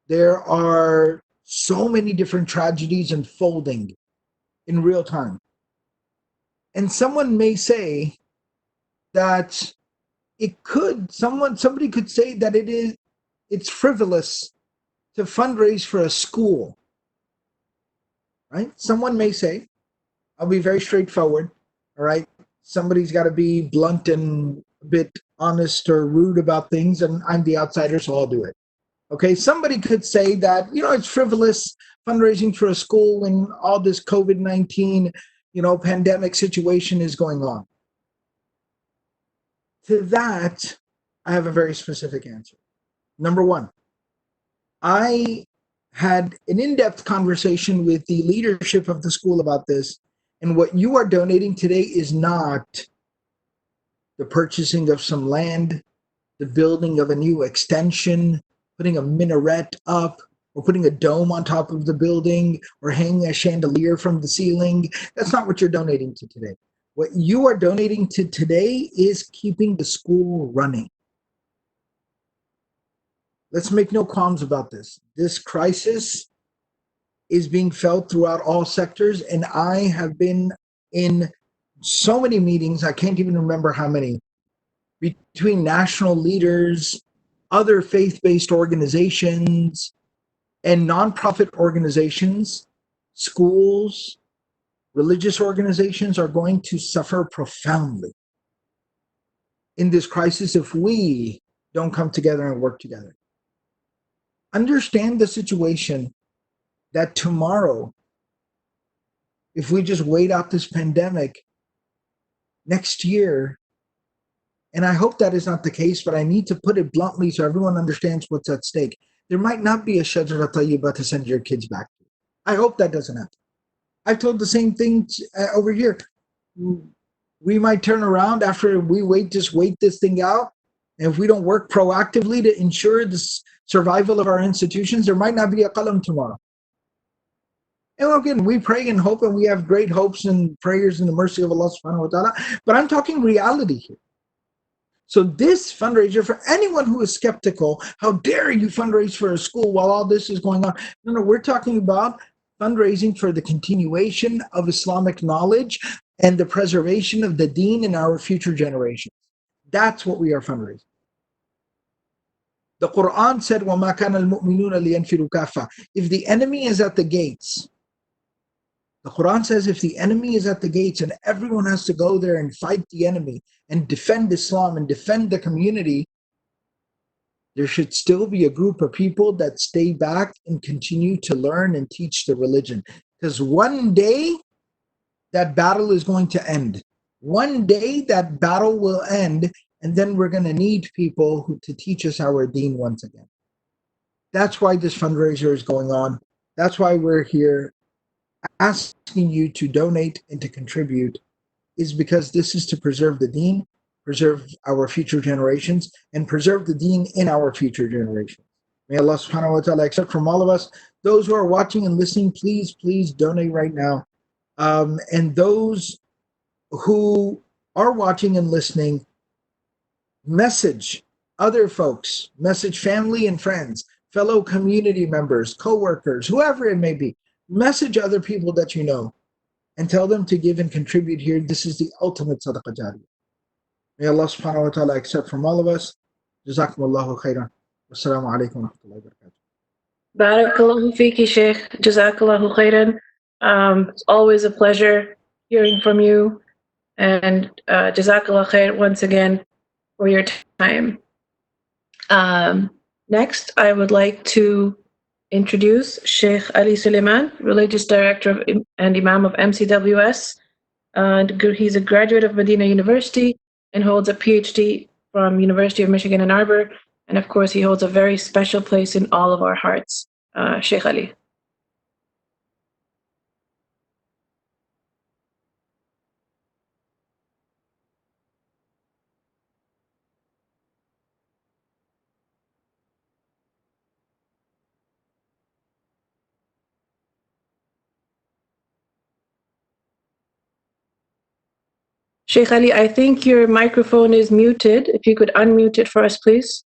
F: There are so many different tragedies unfolding in real time. And someone may say that somebody could say that it's frivolous to fundraise for a school, right? Someone may say, I'll be very straightforward, all right? Somebody's got to be blunt and a bit honest or rude about things, and I'm the outsider, so I'll do it. Okay, somebody could say that, it's frivolous fundraising for a school when all this COVID-19 pandemic situation is going on. To that, I have a very specific answer. Number one, I had an in-depth conversation with the leadership of the school about this, and what you are donating today is not the purchasing of some land, the building of a new extension, putting a minaret up, or putting a dome on top of the building, or hanging a chandelier from the ceiling. That's not what you're donating to today. What you are donating to today is keeping the school running. Let's make no qualms about this. This crisis is being felt throughout all sectors. And I have been in so many meetings, I can't even remember how many, between national leaders, other faith-based organizations, and nonprofit organizations, schools, religious organizations are going to suffer profoundly in this crisis if we don't come together and work together. Understand the situation that tomorrow, if we just wait out this pandemic, next year, and I hope that is not the case, but I need to put it bluntly so everyone understands what's at stake. There might not be a Shajara Tayyiba to send your kids back to. I hope that doesn't happen. I've told the same thing over here. We might turn around after we just wait this thing out. And if we don't work proactively to ensure the survival of our institutions, there might not be a qalam tomorrow. And again, we pray and hope, and we have great hopes and prayers in the mercy of Allah subhanahu wa ta'ala. But I'm talking reality here. So this fundraiser, for anyone who is skeptical, how dare you fundraise for a school while all this is going on? No, we're talking about fundraising for the continuation of Islamic knowledge and the preservation of the Deen in our future generations. That's what we are fundraising. The Quran said, وَمَا كَانَ الْمُؤْمِنُونَ لِيَنْفِرُوا كَافَّةً. If the enemy is at the gates, the Quran says if the enemy is at the gates and everyone has to go there and fight the enemy and defend Islam and defend the community, there should still be a group of people that stay back and continue to learn and teach the religion. Because one day, that battle is going to end. One day, that battle will end, and then we're going to need people to teach us our deen once again. That's why this fundraiser is going on. That's why we're here asking you to donate and to contribute, is because this is to preserve the deen, preserve our future generations, and preserve the deen in our future generations. May Allah subhanahu wa ta'ala accept from all of us. Those who are watching and listening, please donate right now. And those who are watching and listening, message other folks, message family and friends, fellow community members, co-workers, whoever it may be. Message other people that you know and tell them to give and contribute here. This is the ultimate sadaqah jariyah. May Allah subhanahu wa ta'ala accept from all of us. Jazakumullahu khairan. Wassalamu alaikum wa rahmatullahi wa barakatuh.
C: Barakallahu fiki, Sheikh. Jazakallahu khairan. It's always a pleasure hearing from you. And Jazakallah khair once again for your time. Next, I would like to introduce Sheikh Ali Suleiman, Religious Director and Imam of MCWS. He's a graduate of Medina University and holds a PhD from University of Michigan Ann Arbor. And of course, he holds a very special place in all of our hearts. Sheikh Ali. Sheikh Ali, I think your microphone is muted. If you could unmute it for us, please.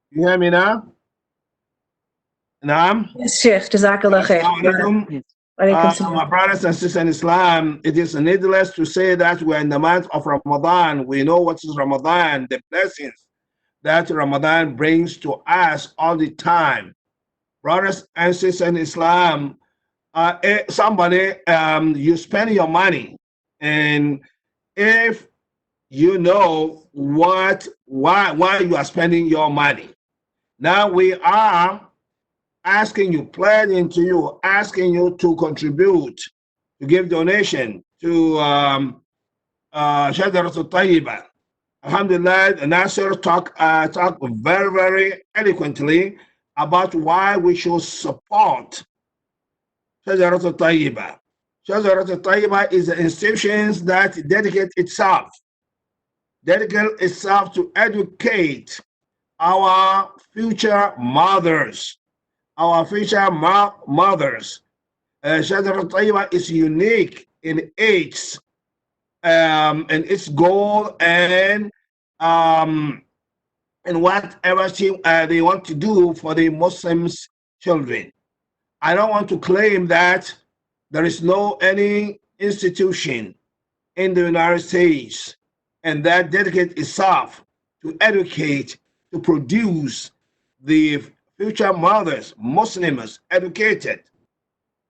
B: You hear me now? Naam?
C: Yes, Sheikh. Jazakallah khair.
B: Assalamu alaikum. My brothers and sisters in Islam, it is needless to say that we're in the month of Ramadan. We know what is Ramadan, the blessings that Ramadan brings to us all the time. Brothers and sisters in Islam, somebody, you spend your money, and if you know why you are spending your money. Now we are asking you, pledging to you, asking you to contribute, to give donation to Shajara Tayyiba. Alhamdulillah, Nasir talked very, very eloquently about why we should support Shajara Tayyiba. Shajara Tayyiba is an institution that dedicates itself to educate our future mothers. Shajara Tayyiba is unique in its goal and and whatever they want to do for the Muslims children. I don't want to claim that there is no any institution in the United States and that dedicate itself to educate, to produce the future mothers, Muslims, educated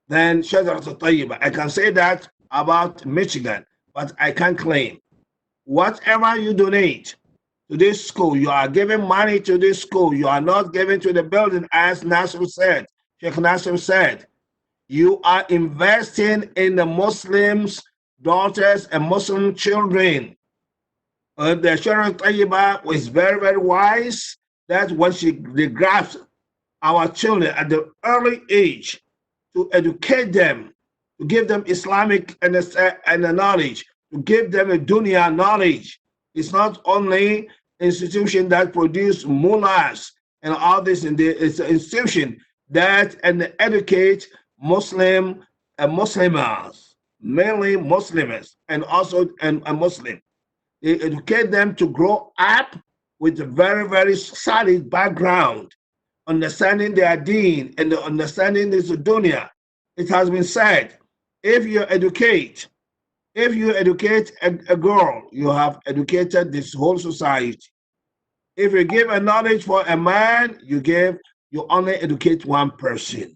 B: than Shajara Tayyiba. I can say that about Michigan, but I can't claim. Whatever you donate to this school, you are giving money to this school. You are not giving to the building, as Nasser said, Sheikh Nasser said. You are investing in the Muslims' daughters and Muslim children. The Shajara Tayyiba was very, very wise that when they grasped our children at the early age to educate them, to give them Islamic and knowledge, to give them a dunya knowledge. It's not only institution that produce mullahs and all this, it's an institution that and educate Muslim and Muslims, mainly Muslims, and also and Muslim. They educate them to grow up with a very, very solid background, understanding their deen and the understanding this dunya. It has been said, if you educate a girl, you have educated this whole society. If you give a knowledge for a man, you only educate one person.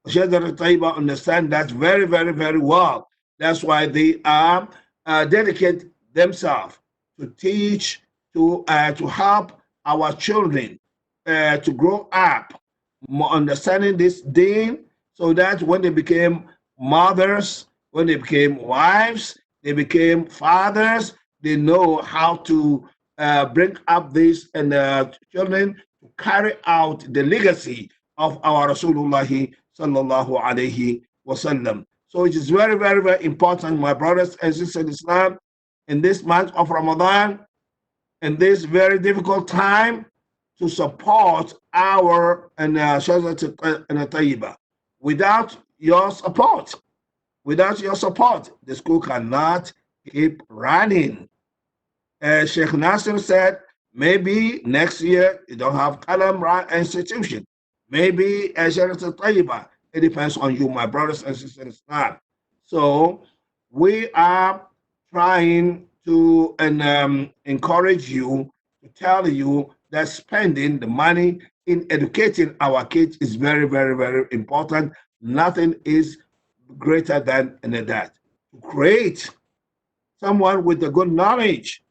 B: Shajara Tayyiba understand that very, very, very well. That's why they are dedicate themselves to teach, to help our children to grow up, more understanding this deen, so that when they became mothers, when they became wives, they became fathers, they know how to bring up these and children to carry out the legacy of our Rasulullah sallallahu alayhi wasallam. So it is very, very, very important, my brothers and sisters in Islam, in this month of Ramadan, in this very difficult time, to support our Shajara Tayyiba. Without your support, the school cannot keep running. Sheikh Nasser said, maybe next year you don't have Kalam institution. Maybe Shajara Tayyiba. It depends on you, my brothers and sisters in Islam. So we are trying to encourage you, to tell you that spending the money in educating our kids is very, very, very important. Nothing is greater than that. To create someone with a good knowledge,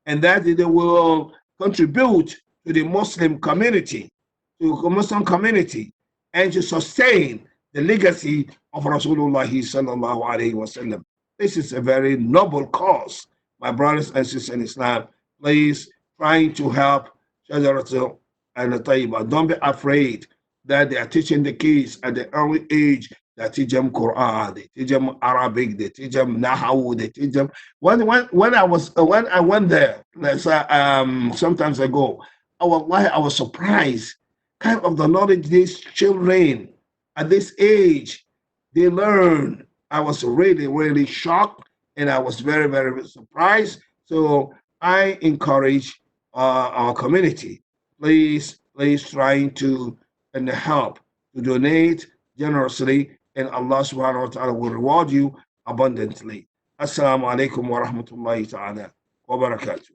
B: and that they will contribute to the Muslim community, and to sustain the legacy of Rasulullah sallallahu alaihi wasallam. This is a very noble cause, my brothers and sisters in Islam. Please, trying to help Shajara and Tayyiba. Don't be afraid that they are teaching the kids at the early age. They teach them Quran, they teach them Arabic, they teach them Nahawu, they teach them. When I went there, sometimes ago, I was surprised, kind of the knowledge these children at this age they learn. I was really, really shocked, and I was very, very surprised. So I encourage our community, please trying to and help to donate generously, and Allah subhanahu wa ta'ala will reward you abundantly. Assalamu alaikum wa rahmatullahi ta'ala wa barakatuh.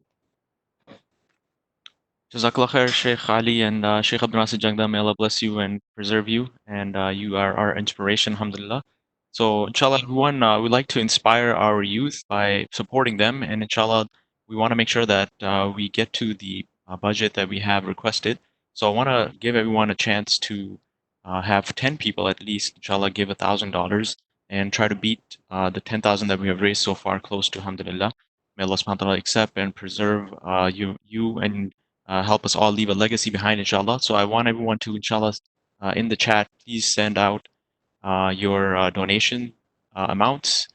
E: Jazakallah khair, Sheikh Ali and Sheikh Abdul Nasir Jangda. May Allah bless you and preserve you. And you are our inspiration, alhamdulillah. So, inshallah, everyone, we'd like to inspire our youth by supporting them. And inshallah, we want to make sure that we get to the budget that we have requested. So, I want to give everyone a chance to have 10 people at least, inshallah, give $1,000 and try to beat the 10,000 that we have raised so far, close to, alhamdulillah. May Allah subhanahu wa ta'ala accept and preserve you and help us all leave a legacy behind, inshallah. So I want everyone to, inshallah, in the chat, please send out your donation amounts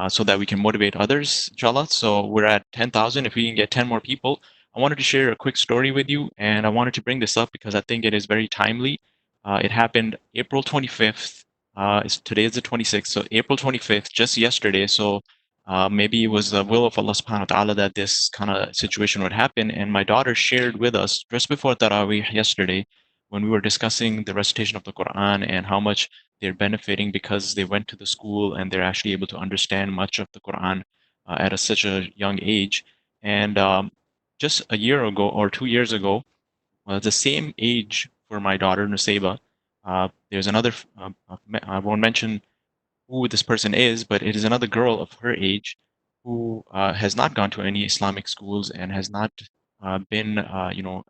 E: so that we can motivate others, inshallah. So we're at 10,000. If we can get 10 more people, I wanted to share a quick story with you, and I wanted to bring this up because I think it is very timely. It happened April 25th. Today is the 26th, so April 25th, just yesterday. So maybe it was the will of Allah subhanahu wa ta'ala that this kind of situation would happen. And my daughter shared with us just before Taraweeh yesterday, when we were discussing the recitation of the Quran and how much they're benefiting because they went to the school and they're actually able to understand much of the Quran at such a young age. And just a year ago or 2 years ago, the same age for my daughter Nusayba, there's another, I won't mention who this person is, but it is another girl of her age who has not gone to any Islamic schools and has not been,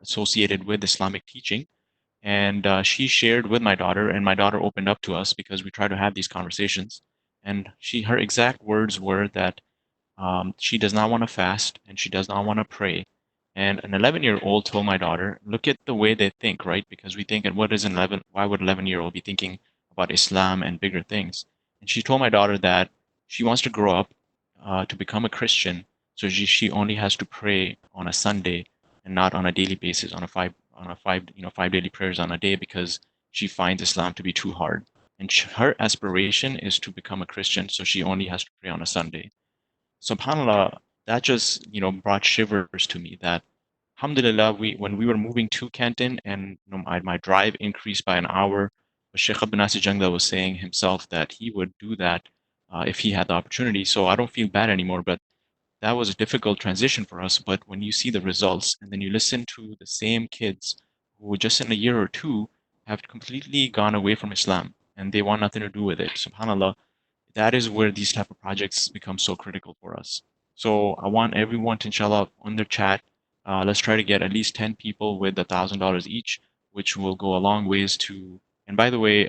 E: associated with Islamic teaching. And she shared with my daughter, and my daughter opened up to us because we try to have these conversations. And her exact words were that she does not want to fast and she does not want to pray. And an 11-year-old told my daughter, look at the way they think, right? Because we think, and what is an 11? Why would 11-year-old be thinking about Islam and bigger things? And she told my daughter that she wants to grow up to become a Christian, so she only has to pray on a Sunday and not on a daily basis on a five daily prayers on a day because she finds Islam to be too hard. And her aspiration is to become a Christian, so she only has to pray on a Sunday. SubhanAllah, that just, brought shivers to me that, alhamdulillah, when we were moving to Canton and my drive increased by an hour, but Sheikh Abdul Nasir Jangda was saying himself that he would do that if he had the opportunity. So I don't feel bad anymore, but that was a difficult transition for us. But when you see the results and then you listen to the same kids who just in a year or two have completely gone away from Islam and they want nothing to do with it, SubhanAllah, that is where these type of projects become so critical for us. So I want everyone to, inshallah, on their chat, let's try to get at least 10 people with $1,000 each, which will go a long ways to. And by the way,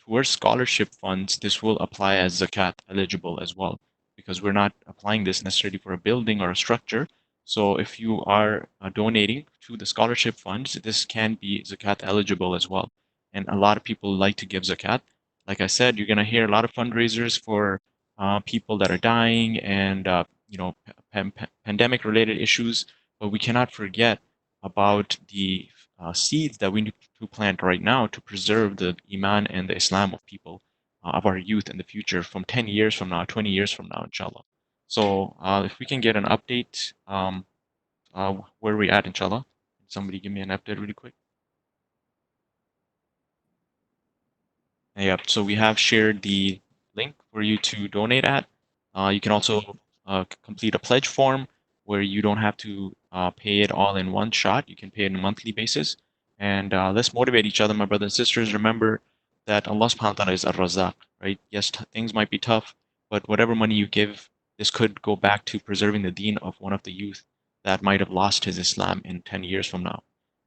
E: towards scholarship funds, this will apply as zakat eligible as well, because we're not applying this necessarily for a building or a structure. So if you are donating to the scholarship funds, this can be zakat eligible as well. And a lot of people like to give zakat. Like I said, you're going to hear a lot of fundraisers for people that are dying and pandemic-related issues, but we cannot forget about the seeds that we need to plant right now to preserve the iman and the Islam of people, of our youth in the future, from 10 years from now, 20 years from now, inshallah. So if we can get an update, where are we at, inshallah? Somebody give me an update really quick. Yep. So we have shared the link for you to donate at. You can also complete a pledge form where you don't have to pay it all in one shot. You can pay it on a monthly basis. And let's motivate each other, my brothers and sisters. Remember that Allah subhanahu wa ta'ala is Ar-Razzaq, right? Yes, things might be tough, but whatever money you give, this could go back to preserving the deen of one of the youth that might have lost his Islam in 10 years from now.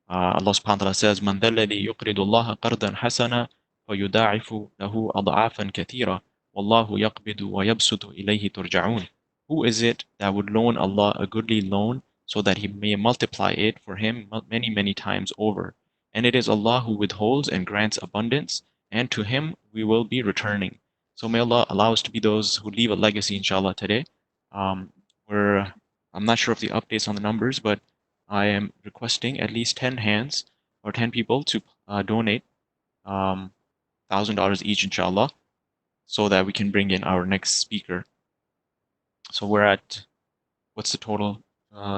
E: Allah subhanahu wa ta'ala says, "Man ذا الذي يقرض الله قرضا حسنا فيضاعف له أضعافا كثيرة والله يقبض ويبسط إليه ترجعون." Who is it that would loan Allah a goodly loan so that He may multiply it for him many, many times over? And it is Allah who withholds and grants abundance, and to Him we will be returning. So may Allah allow us to be those who leave a legacy, inshallah, today. Um, I'm not sure of the updates on the numbers, but I am requesting at least 10 hands or 10 people to donate $1,000 each, inshallah, so that we can bring in our next speaker. So we're at, what's the total?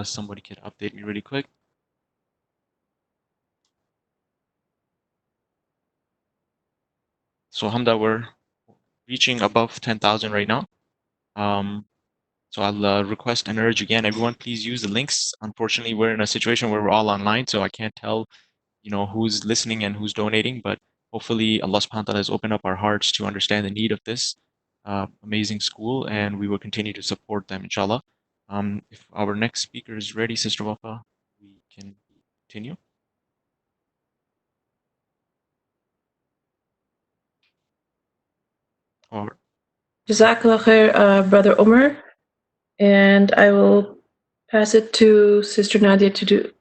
E: Somebody can update me really quick. So Hamda, we're reaching above 10,000 right now. So I'll request and urge again, everyone, please use the links. Unfortunately, we're in a situation where we're all online, so I can't tell who's listening and who's donating, but hopefully Allah subhanahu wa ta'ala has opened up our hearts to understand the need of this amazing school, and we will continue to support them, inshallah. If our next speaker is ready, Sister Wafa, we can continue. Or
C: Jazakallah khair, Brother Omar. And I will pass it to Sister Nadia to do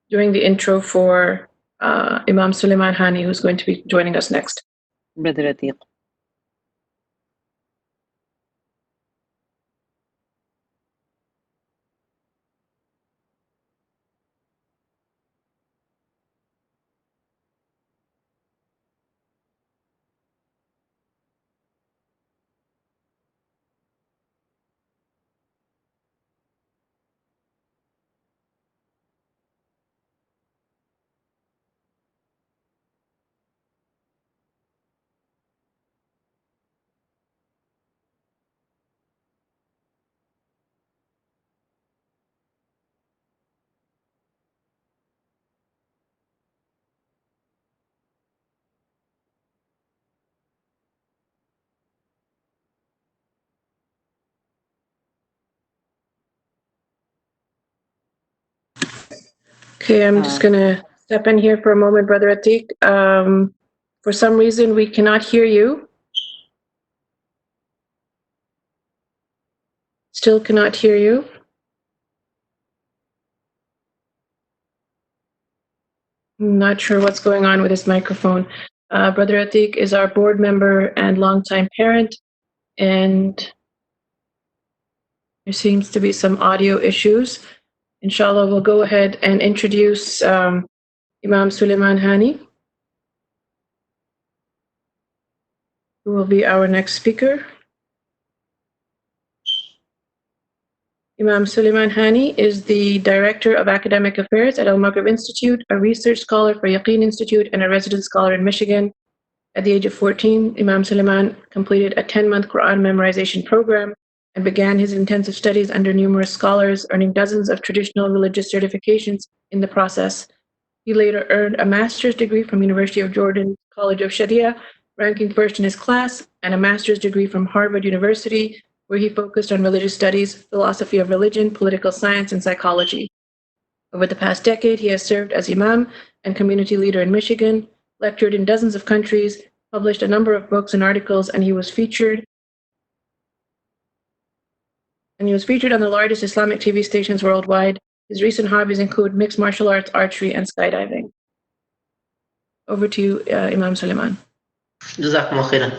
C: doing the intro for Imam Suleiman Hani, who's going to be joining us next.
D: Brother Atiq.
C: Okay, I'm just going to step in here for a moment, Brother Atiq. For some reason, we cannot hear you. Still cannot hear you. I'm not sure what's going on with his microphone. Brother Atiq is our board member and longtime parent, and there seems to be some audio issues. Inshallah, we'll go ahead and introduce Imam Suleiman Hani, who will be our next speaker. Imam Suleiman Hani is the Director of Academic Affairs at Al-Maghrib Institute, a research scholar for Yaqeen Institute, and a resident scholar in Michigan. At the age of 14, Imam Suleiman completed a 10-month Quran memorization program and began his intensive studies under numerous scholars, earning dozens of traditional religious certifications in the process. He later earned a master's degree from University of Jordan College of Sharia, ranking first in his class, and a master's degree from Harvard University, where he focused on religious studies, philosophy of religion, political science, and psychology. Over the past decade, he has served as imam and community leader in Michigan, lectured in dozens of countries, published a number of books and articles, and he was featured on the largest Islamic TV stations worldwide. His recent hobbies include mixed martial arts, archery, and skydiving. Over to you, Imam Suleiman.
G: جزاكم الله خيرا.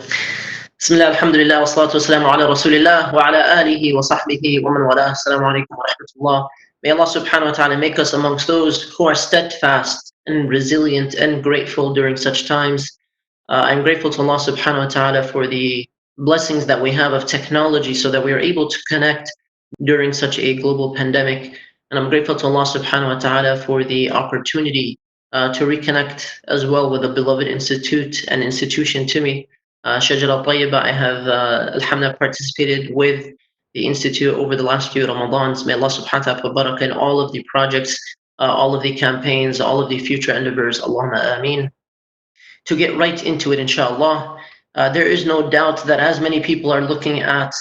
G: بسم الله الحمد لله والصلاة والسلام على رسول الله وعلى آله وصحبه ومن والاه. السلام عليكم ورحمة الله. May Allah subhanahu wa ta'ala make us amongst those who are steadfast and resilient and grateful during such times. I'm grateful to Allah subhanahu wa ta'ala for the blessings that we have of technology so that we are able to connect during such a global pandemic. And I'm grateful to Allah subhanahu wa ta'ala for the opportunity to reconnect as well with a beloved institute and institution to me. Shajara Tayyiba, I have alhamdulillah participated with the institute over the last few Ramadans. May Allah subhanahu wa ta'ala put barakah in all of the projects, all of the campaigns, all of the future endeavors. Allahumma ameen. To get right into it, inshallah, there is no doubt that as many people are looking at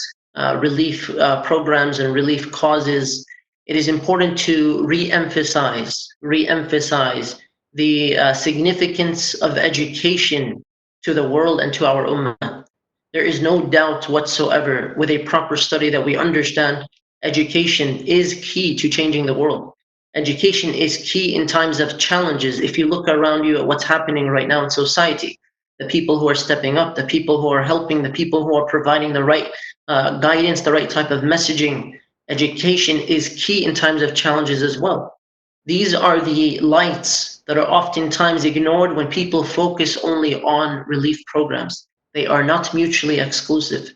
G: relief programs and relief causes, it is important to re-emphasize the significance of education to the world and to our ummah. There is no doubt whatsoever with a proper study that we understand education is key to changing the world. Education is key in times of challenges. If you look around you at what's happening right now in society, the people who are stepping up, the people who are helping, the people who are providing the right guidance, the right type of messaging, education is key in times of challenges as well. These are the lights that are oftentimes ignored when people focus only on relief programs. They are not mutually exclusive.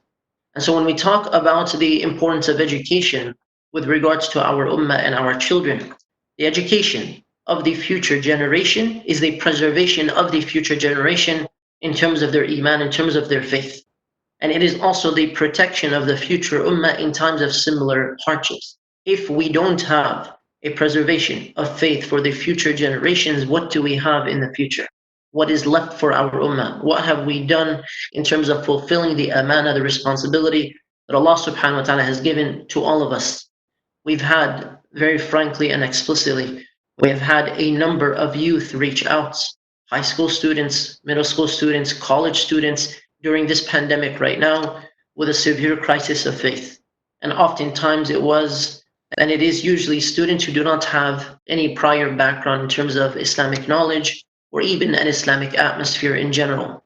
G: And so when we talk about the importance of education with regards to our ummah and our children, the education of the future generation is the preservation of the future generation in terms of their iman, in terms of their faith. And it is also the protection of the future ummah in times of similar hardships. If we don't have a preservation of faith for the future generations, what do we have in the future? What is left for our ummah? What have we done in terms of fulfilling the amana, the responsibility that Allah subhanahu wa ta'ala has given to all of us? We've had, very frankly and explicitly, we have had a number of youth reach out, high school students, middle school students, college students, during this pandemic right now with a severe crisis of faith. And oftentimes it was, and it is usually students who do not have any prior background in terms of Islamic knowledge or even an Islamic atmosphere in general.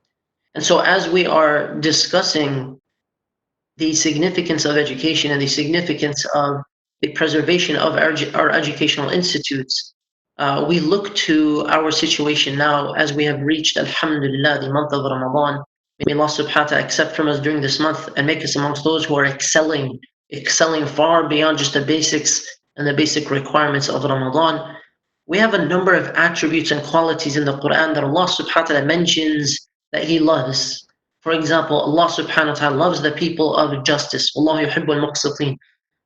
G: And so as we are discussing the significance of education and the significance of the preservation of our educational institutes, we look to our situation now as we have reached, alhamdulillah, the month of Ramadan. May Allah subhanahu wa ta'ala accept from us during this month and make us amongst those who are excelling far beyond just the basics and the basic requirements of Ramadan. We have a number of attributes and qualities in the Quran that Allah subhanahu wa ta'ala mentions that He loves. For example, Allah subhanahu wa ta'ala loves the people of justice. Wallahu yuhibbul muqsitin.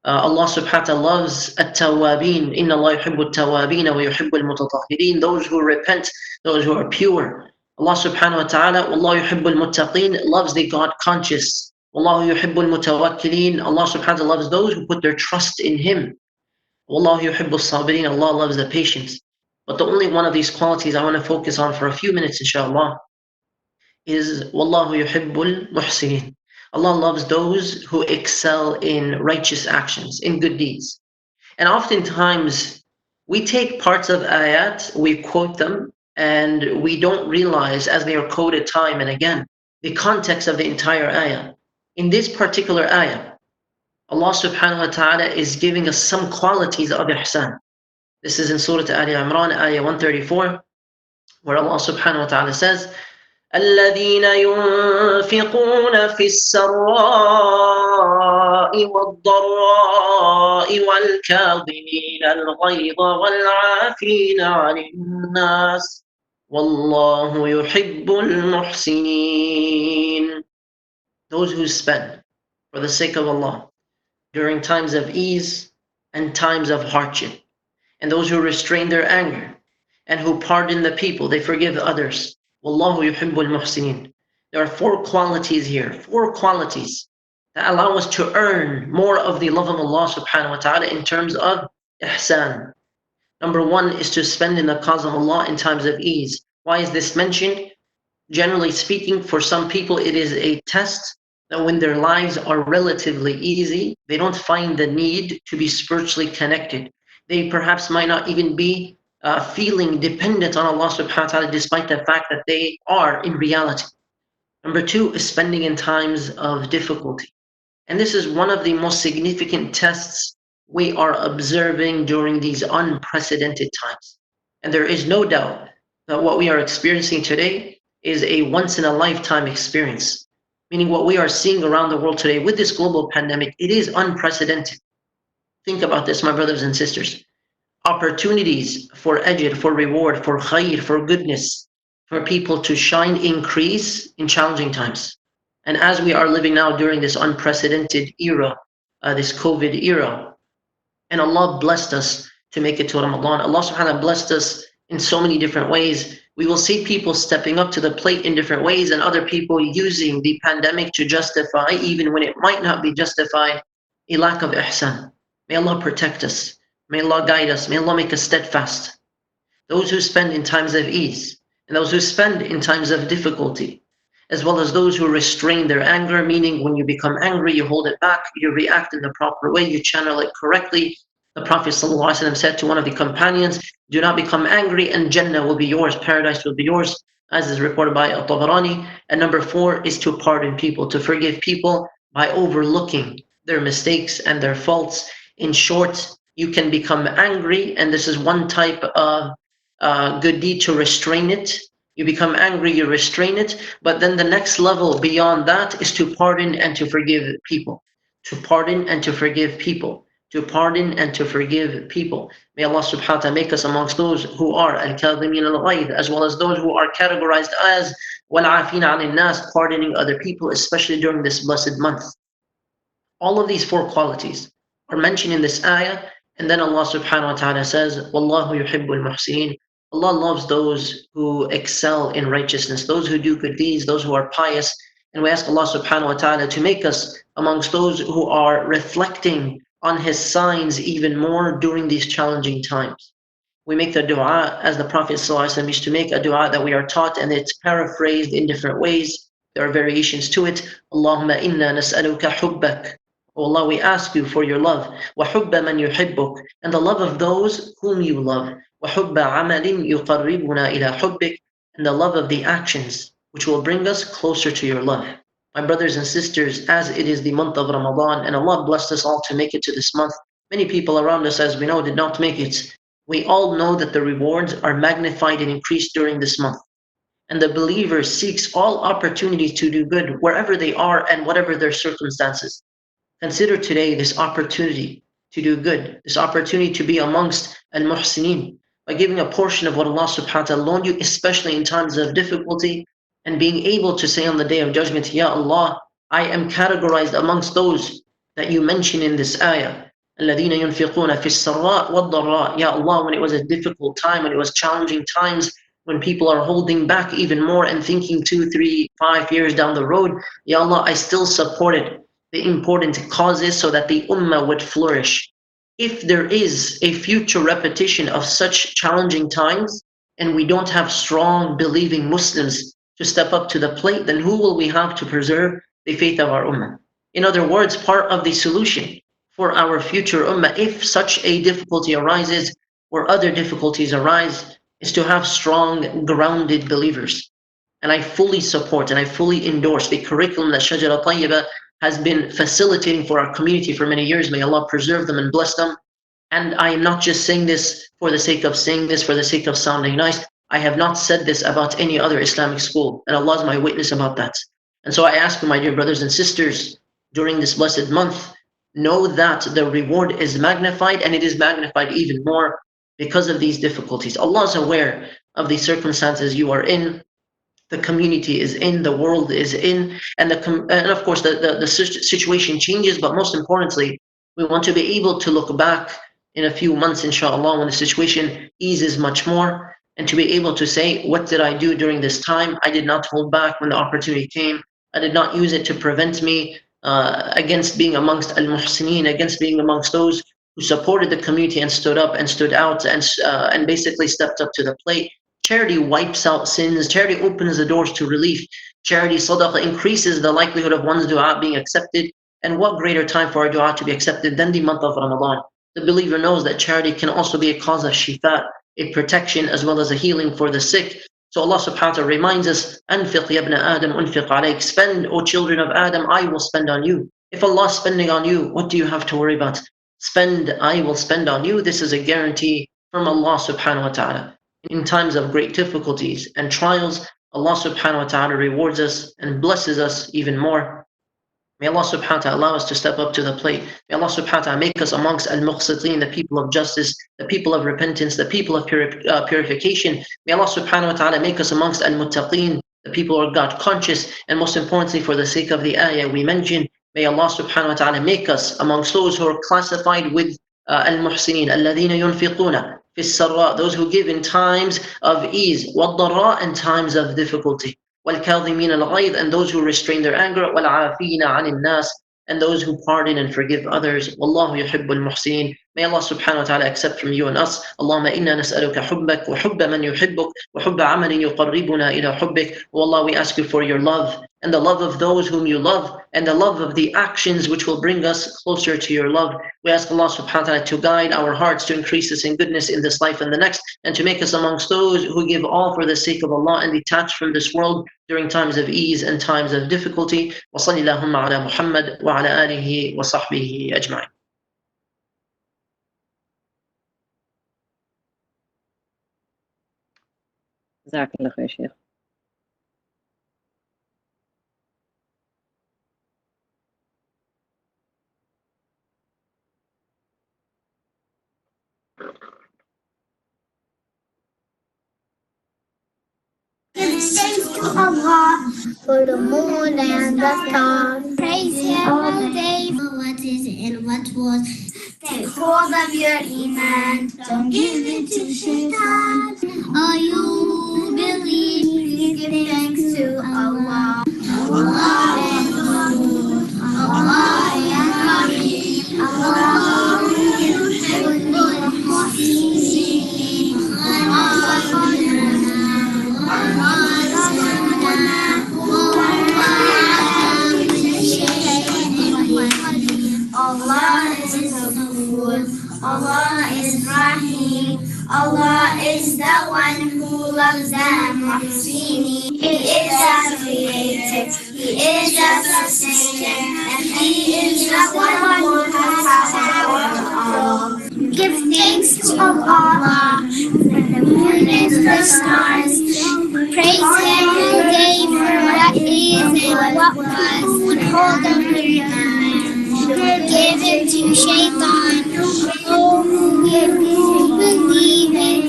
G: Allah subhanahu wa ta'ala loves at-tawwabin. Inna Allah yuhibbul tawwabin wa yuhibbul mutatahhirin. Those who repent, those who are pure. Allah subhanahu wa ta'ala, Wallahu yuhibbul muttaqin, loves the God conscious. Wallahu yuhibbul mutawakkilin. Allah subhanahu wa ta'ala loves those who put their trust in Him. Wallahu yuhibbul sabirin. Allah loves the patience. But the only one of these qualities I want to focus on for a few minutes, inshallah, is Wallahu yuhibbul muhsinin. Allah loves those who excel in righteous actions, in good deeds. And oftentimes, we take parts of ayat, we quote them, and we don't realize, as they are quoted time and again, the context of the entire ayah. In this particular ayah, Allah subhanahu wa ta'ala is giving us some qualities of ihsan. This is in Surah Ali Imran, ayah 134, where Allah subhanahu wa ta'ala says, الذين ينفقون في السراء والضراء والكاظمين الغيظ والعافين عن الناس والله يحب المحسنين. Those who spend for the sake of Allah during times of ease and times of hardship, and those who restrain their anger and who pardon the people, they forgive others. Wallahu yuhibbul muhsinin. There are 4 qualities here, 4 qualities that allow us to earn more of the love of Allah subhanahu wa ta'ala in terms of ihsan. Number 1 is to spend in the cause of Allah in times of ease. Why is this mentioned? Generally speaking, for some people it is a test that when their lives are relatively easy, they don't find the need to be spiritually connected. They perhaps might not even be feeling dependent on Allah subhanahu wa ta'ala, despite the fact that they are in reality. Number 2 is spending in times of difficulty. And this is one of the most significant tests we are observing during these unprecedented times. And there is no doubt that what we are experiencing today is a once-in-a-lifetime experience. Meaning what we are seeing around the world today with this global pandemic, it is unprecedented. Think about this, my brothers and sisters. Opportunities for ajr, for reward, for khair, for goodness, for people to shine, increase in challenging times. And as we are living now during this unprecedented era, this COVID era, and Allah blessed us to make it to Ramadan. Allah subhanahu wa ta'ala blessed us in so many different ways. We will see people stepping up to the plate in different ways, and other people using the pandemic to justify, even when it might not be justified, a lack of ihsan. May Allah protect us. May Allah guide us. May Allah make us steadfast. Those who spend in times of ease, and those who spend in times of difficulty, as well as those who restrain their anger, meaning when you become angry, you hold it back, you react in the proper way, you channel it correctly. The Prophet ﷺ said to one of the companions, do not become angry and Jannah will be yours, paradise will be yours, as is reported by At-Tabarani. And number 4 is to pardon people, to forgive people by overlooking their mistakes and their faults. In short, you can become angry, and this is one type of good deed, to restrain it. You become angry, you restrain it, but then the next level beyond that is to pardon and to forgive people. To pardon and to forgive people. To pardon and to forgive people. May Allah subhanahu wa ta'ala make us amongst those who are al-kadhimin al-ghayz, as well as those who are categorized as wal-afina 'anil nas, pardoning other people, especially during this blessed month. All of these 4 qualities are mentioned in this ayah, and then Allah subhanahu wa ta'ala says, Wallahu yuhibbul muhsinin. Allah loves those who excel in righteousness, those who do good deeds, those who are pious. And we ask Allah subhanahu wa ta'ala to make us amongst those who are reflecting on His signs even more during these challenging times. We make the dua as the Prophet ﷺ used to make, a dua that we are taught, and it's paraphrased in different ways. There are variations to it. Allahumma inna nas'aluka hubbak. Oh Allah, we ask you for your love. وَحُبَّ مَنْ يُحِبُّكَ, and the love of those whom you love. وَحُبَّ عَمَلٍ يُقَرِّبُنَا إِلَى حُبِّكَ, and the love of the actions which will bring us closer to your love. My brothers and sisters, as it is the month of Ramadan, and Allah blessed us all to make it to this month, many people around us, as we know, did not make it. We all know that the rewards are magnified and increased during this month. And the believer seeks all opportunities to do good wherever they are and whatever their circumstances. Consider today this opportunity to do good, this opportunity to be amongst al-muhsinin, by giving a portion of what Allah subhanahu wa ta'ala loaned you, especially in times of difficulty, and being able to say on the Day of Judgment, Ya Allah, I am categorized amongst those that you mention in this ayah. الَّذِينَ يُنْفِقُونَ فِي السَّرَّاءِ وَالضَّرَّاءِ. Ya Allah, when it was a difficult time, when it was challenging times, when people are holding back even more and thinking 2, 3, 5 years down the road, Ya Allah, I still supported the important causes so that the ummah would flourish. if there is a future repetition of such challenging times and we don't have strong believing Muslims to step up to the plate, then who will we have to preserve the faith of our ummah? In other words, part of the solution for our future ummah, if such a difficulty arises or other difficulties arise, is to have strong, grounded believers. And I fully support and I fully endorse the curriculum that Shajara Tayyiba has been facilitating for our community for many years. May Allah preserve them and bless them. And I am not just saying this for the sake of saying this, for the sake of sounding nice. I have not said this about any other Islamic school, and Allah is my witness about that. And so I ask you, my dear brothers and sisters, during this blessed month, know that the reward is magnified, and it is magnified even more because of these difficulties. Allah is aware of the circumstances you are in, the community is in, the world is in, and of course the situation changes, but most importantly, we want to be able to look back in a few months, inshallah, when the situation eases much more, and to be able to say, what did I do during this time? I did not hold back when the opportunity came. I did not use it to prevent me against being amongst al-muhsineen, against being amongst those who supported the community and stood up and stood out and basically stepped up to the plate. Charity wipes out sins. Charity opens the doors to relief. Charity, sadaqah, increases the likelihood of one's dua being accepted. And what greater time for our dua to be accepted than the month of Ramadan? The believer knows that charity can also be a cause of shifa, a protection as well as a healing for the sick. So Allah subhanahu wa ta'ala reminds us, أَنْفِقْ يَا ابْنَ آدَمْ أُنْفِقْ عَلَيْكَ. Spend, O children of Adam, I will spend on you. If Allah is spending on you, what do you have to worry about? Spend, I will spend on you. This is a guarantee from Allah subhanahu wa ta'ala. In times of great difficulties and trials, Allah subhanahu wa ta'ala rewards us and blesses us even more. May Allah subhanahu wa ta'ala allow us to step up to the plate. May Allah subhanahu wa ta'ala make us amongst al-muqsiteen, the people of justice, the people of repentance, the people of purification. May Allah subhanahu wa ta'ala make us amongst al-muttaqeen, the people who are God conscious. And most importantly, for the sake of the ayah we mentioned, may Allah subhanahu wa ta'ala make us amongst those who are classified with al-muhsineen, alladhina yunfiquna fi sarra, those who give in times of ease, wad-dharra, in times of difficulty. وَالْكَاظِمِينَ الْغَيْظَ, and those who restrain their anger, وَالْعَافِينَ عَنِ النَّاسِ, and those who pardon and forgive others. وَاللَّهُ يُحِبُّ الْمُحْسِنِينَ. May Allah subhanahu wa ta'ala accept from you and us. Allahumma inna nas'aluka hubbak wa hubba man yuhibbuk wa hubba amalin yuqarribuna ila hubbik. O Allah, we ask you for your love and the love of those whom you love and the love of the actions which will bring us closer to your love. We ask Allah subhanahu wa ta'ala to guide our hearts to increase us in goodness in this life and the next, and to make us amongst those who give all for the sake of Allah and detach from this world during times of ease and times of difficulty. Wa sallallahu ala Muhammad wa ala alihi wa sahbihi ajma'in.
D: جزاك الله خير شيخ.
H: Thanks to Allah for the moon and the stars. Praise Him all day for what is and what was. Take hold of your iman. Don't give it to shaitan. All you believe, give thanks to Allah. Allah and Rasul. Allah and Kareem. Allah yuhibbul muhsinin. Allah is Ghafur, Allah is Rahim, Allah is the one who loves the Muhsinin. He is the creator, He is the sustainer, and He is the one who has power of all. Give thanks to Allah for the moon and the stars. Praise Him all day for what is and what was. Hold of your mind. Give it to shaitan. Oh, who believe in,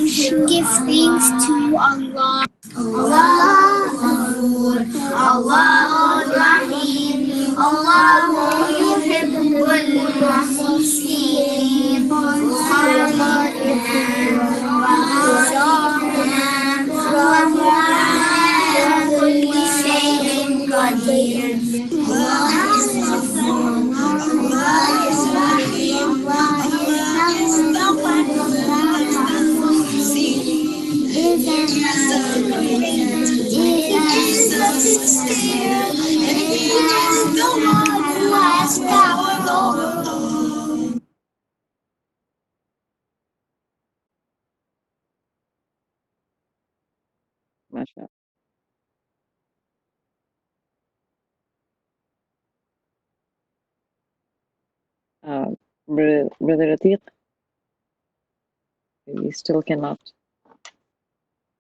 H: give thanks to Allah. Allah Ghafur, Allah Rahim, Allah yuhibbul muhsinin. Allah wa ala kulli shay'in qadir. Allah is Ghafur, Allah is Rahim.
D: MashaAllah. Brother Atiq, we still cannot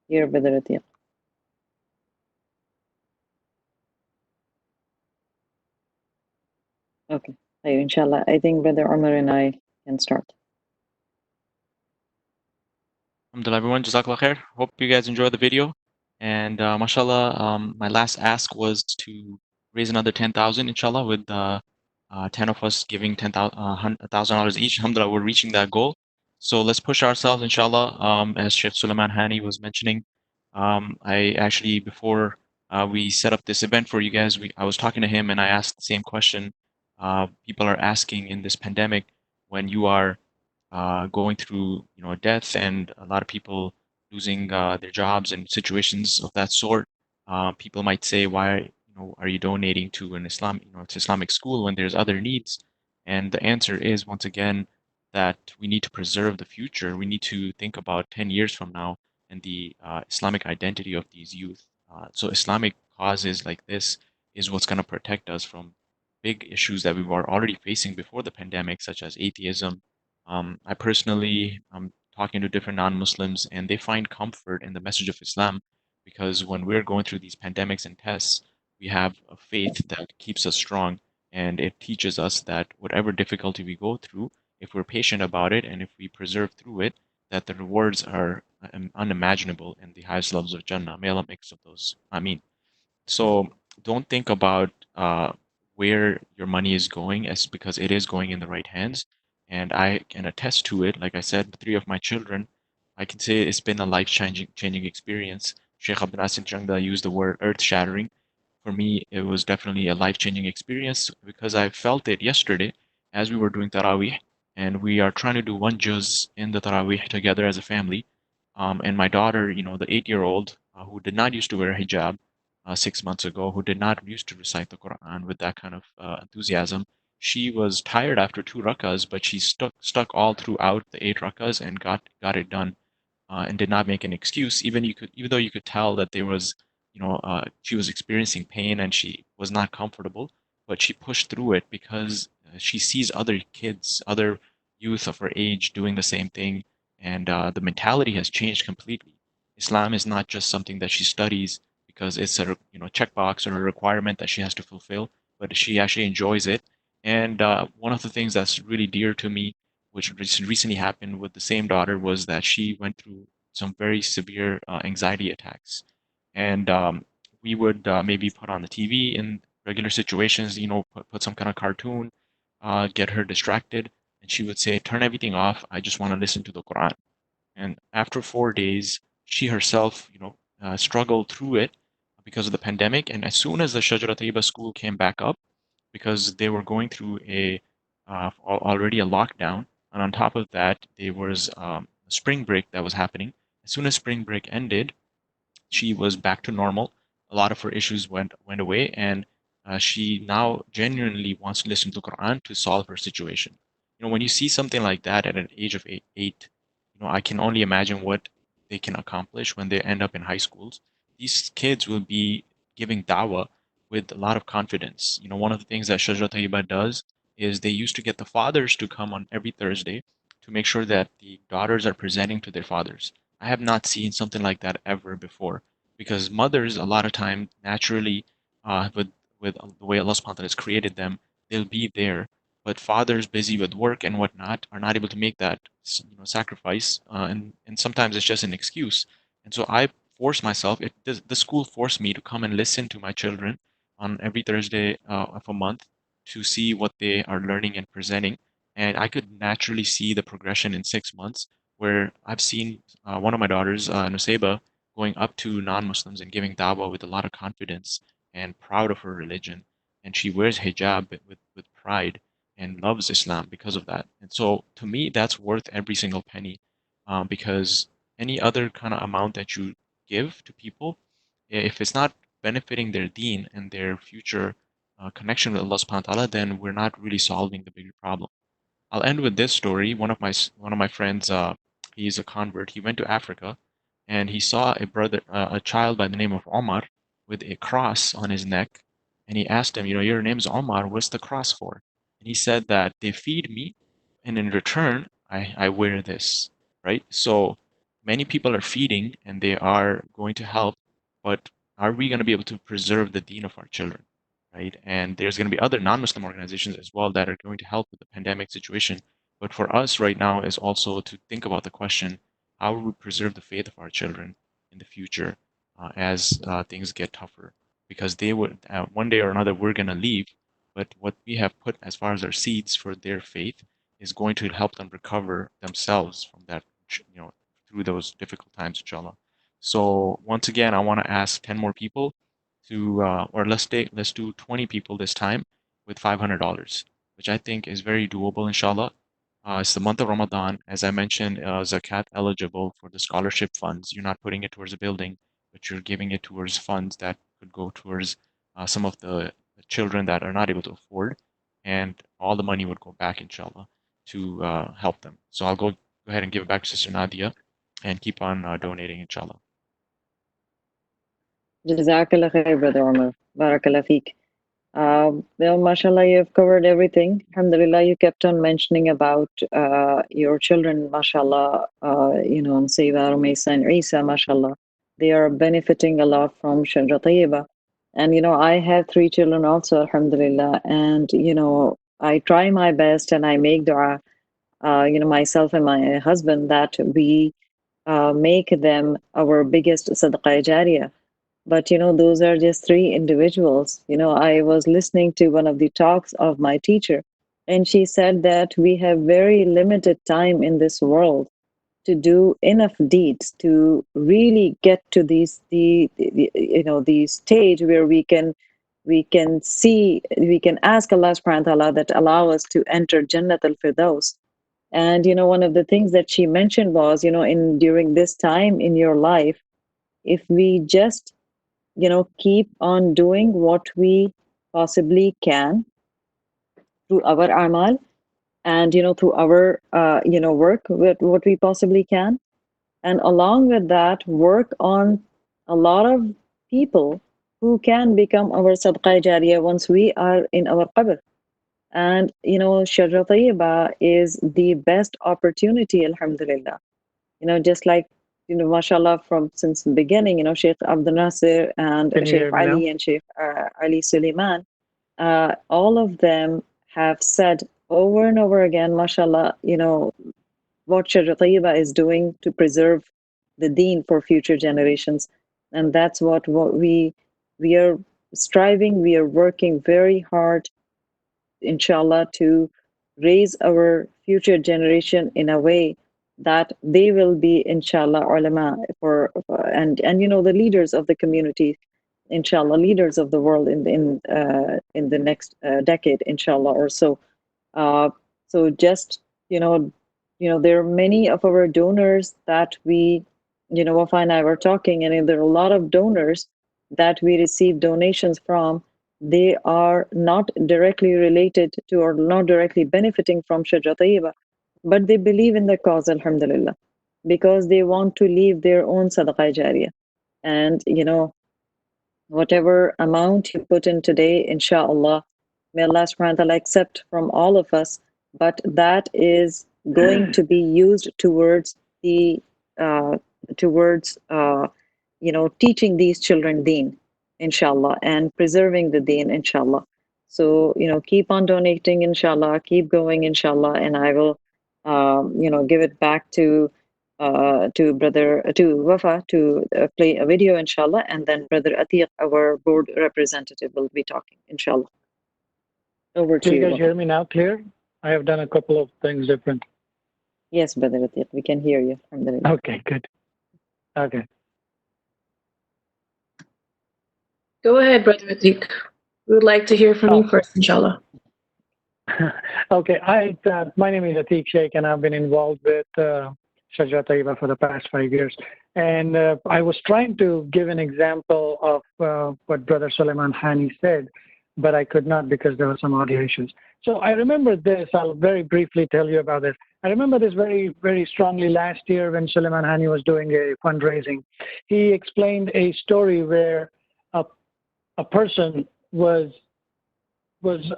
D: hear Brother Atiq. Okay. Inshallah, I think Brother Umar and I can start.
E: Alhamdulillah, everyone. Jazakallah khair. Hope you guys enjoyed the video. And mashallah, my last ask was to raise another 10,000, inshallah, with 10 of us giving $1,000 each. Alhamdulillah, we're reaching that goal. So let's push ourselves, inshallah. As Sheikh Sulaiman Hani was mentioning, I actually, before we set up this event for you guys, I was talking to him and I asked the same question people are asking in this pandemic when you are going through death and a lot of people losing their jobs and situations of that sort. People might say, why are you donating to an to Islamic school when there's other needs? And the answer is, once again, that we need to preserve the future. We need to think about 10 years from now and the Islamic identity of these youth. So Islamic causes like this is what's going to protect us from big issues that we were already facing before the pandemic, such as atheism. I personally, I'm talking to different non-Muslims, and they find comfort in the message of Islam because when we're going through these pandemics and tests, we have a faith that keeps us strong, and it teaches us that whatever difficulty we go through, if we're patient about it and if we persevere through it, that the rewards are unimaginable in the highest levels of Jannah. May Allah make us of those. I mean. So don't think about where your money is going as because it is going in the right hands. And I can attest to it. Like I said, three of my children, I can say it's been a life changing experience. Sheikh Abdul Nasir Jangda used the word earth shattering. For me, it was definitely a life-changing experience because I felt it yesterday as we were doing Taraweeh, and we are trying to do one juz in the Taraweeh together as a family. And my daughter, the 8-year-old who did not used to wear hijab 6 months ago, who did not used to recite the Quran with that kind of enthusiasm, she was tired after 2 rakas, but she stuck all throughout the 8 rakas and got it done and did not make an excuse. Even though you could tell that there was, she was experiencing pain and she was not comfortable, but she pushed through it because she sees other kids, other youth of her age doing the same thing, and the mentality has changed completely. Islam is not just something that she studies because it's a checkbox or a requirement that she has to fulfill, but she actually enjoys it. And one of the things that's really dear to me which recently happened with the same daughter was that she went through some very severe anxiety attacks. And we would maybe put on the TV in regular situations, put some kind of cartoon, get her distracted. And she would say, turn everything off. I just want to listen to the Quran. And after 4 days, she herself, struggled through it because of the pandemic. And as soon as the Shajara Tayyiba school came back up, because they were going through already a lockdown, and on top of that, there was a spring break that was happening. As soon as spring break ended, she was back to normal. A lot of her issues went away, and she now genuinely wants to listen to Quran to solve her situation. When you see something like that at an age of eight, I can only imagine what they can accomplish when they end up in high schools. These kids will be giving dawah with a lot of confidence. One of the things that Shajara Tayyiba does is they used to get the fathers to come on every Thursday to make sure that the daughters are presenting to their fathers. I have not seen something like that ever before because mothers a lot of time naturally with the way Allah subhanahu wa ta'ala has created them, they'll be there. But fathers busy with work and whatnot are not able to make that sacrifice, and sometimes it's just an excuse. And so I force myself. The school forced me to come and listen to my children on every Thursday of a month to see what they are learning and presenting. And I could naturally see the progression in 6 months where I've seen one of my daughters, Nuseba, going up to non-Muslims and giving dawah with a lot of confidence and proud of her religion. And she wears hijab with pride and loves Islam because of that. And so to me, that's worth every single penny because any other kind of amount that you give to people, if it's not benefiting their deen and their future connection with Allah subhanahu wa ta'ala, then we're not really solving the bigger problem. I'll end with this story. One of my friends, he's a convert. He went to Africa, and he saw a child by the name of Omar with a cross on his neck, and he asked him, your name's Omar, what's the cross for? And he said that they feed me, and in return, I wear this, right? So many people are feeding and they are going to help, but are we going to be able to preserve the deen of our children, right? And there's going to be other non-Muslim organizations as well that are going to help with the pandemic situation. But for us right now is also to think about the question, how will we preserve the faith of our children in the future as things get tougher? Because they would, one day or another, we're going to leave, but what we have put as far as our seeds for their faith is going to help them recover themselves from that, through those difficult times, inshallah. So once again, I want to ask 10 more people to, or let's do 20 people this time with $500, which I think is very doable, inshallah. It's the month of Ramadan. As I mentioned, zakat eligible for the scholarship funds. You're not putting it towards a building, but you're giving it towards funds that could go towards some of the children that are not able to afford, and all the money would go back, inshallah, to help them. So I'll go ahead and give it back to Sister Nadia, and keep on donating, inshallah.
D: Jazakallah khair, Brother Omar. Barakallah feek. Well, mashallah, you've covered everything. Alhamdulillah, you kept on mentioning about your children, mashallah, and Sayyida Rumaysa and Isa, mashallah. They are benefiting a lot from Shajara Tayyiba. And, I have 3 children also, alhamdulillah. And, I try my best and I make dua, myself and my husband, that we make them our biggest sadaqah jariyah. But those are just 3 individuals. I was listening to one of the talks of my teacher, and she said that we have very limited time in this world to do enough deeds to really get to the stage where we can ask Allah subhanahu wa ta'ala that allow us to enter Jannat al-Firdaus. And one of the things that she mentioned was, during this time in your life, if we just keep on doing what we possibly can through our amal, and through our work with what we possibly can, and along with that, work on a lot of people who can become our sadaqah jariyah once we are in our qabr. And Shajara Tayyiba is the best opportunity, alhamdulillah. Just like mashallah, from since the beginning, Sheikh Abdul Nasir and Sheikh Ali and Sheikh Ali Suleiman, all of them have said over and over again, mashallah, what Shajara Tayyiba is doing to preserve the deen for future generations. And that's what we are striving, we are working very hard, inshallah, to raise our future generation in a way that they will be, inshallah, ulama and the leaders of the community, inshallah, leaders of the world in the next decade, inshallah, or so. So just there are many of our donors that we, Wafa and I were talking, and there are a lot of donors that we receive donations from. They are not directly related to or not directly benefiting from Shajara Tayyiba, but they believe in the cause, alhamdulillah, because they want to leave their own sadaqah jariyah. And whatever amount you put in today, inshallah, may Allah subhanahu wa ta'ala accept from all of us, but that is going to be used towards the teaching these children deen, inshallah, and preserving the deen, inshallah. So keep on donating, inshallah, keep going, inshallah, and I will give it back to Wafa to play a video, inshallah, and then Brother Atiq, our board representative, will be talking, inshallah. Over to you.
I: Can you guys hear me now clear? I have done a couple of things different.
D: Yes, Brother Atiq, we can hear you. Alhamdulillah.
I: Okay, good. Okay.
C: Go ahead, Brother Atiq. We would like to hear from you first, inshallah.
I: Okay, my name is Atiq Sheikh, and I've been involved with Shajara Tayyiba for the past 5 years. And I was trying to give an example of what Brother Suleiman Hani said, but I could not because there were some audio issues. So I remember this. I'll very briefly tell you about this. I remember this very, very strongly last year when Suleiman Hani was doing a fundraising. He explained a story where a person was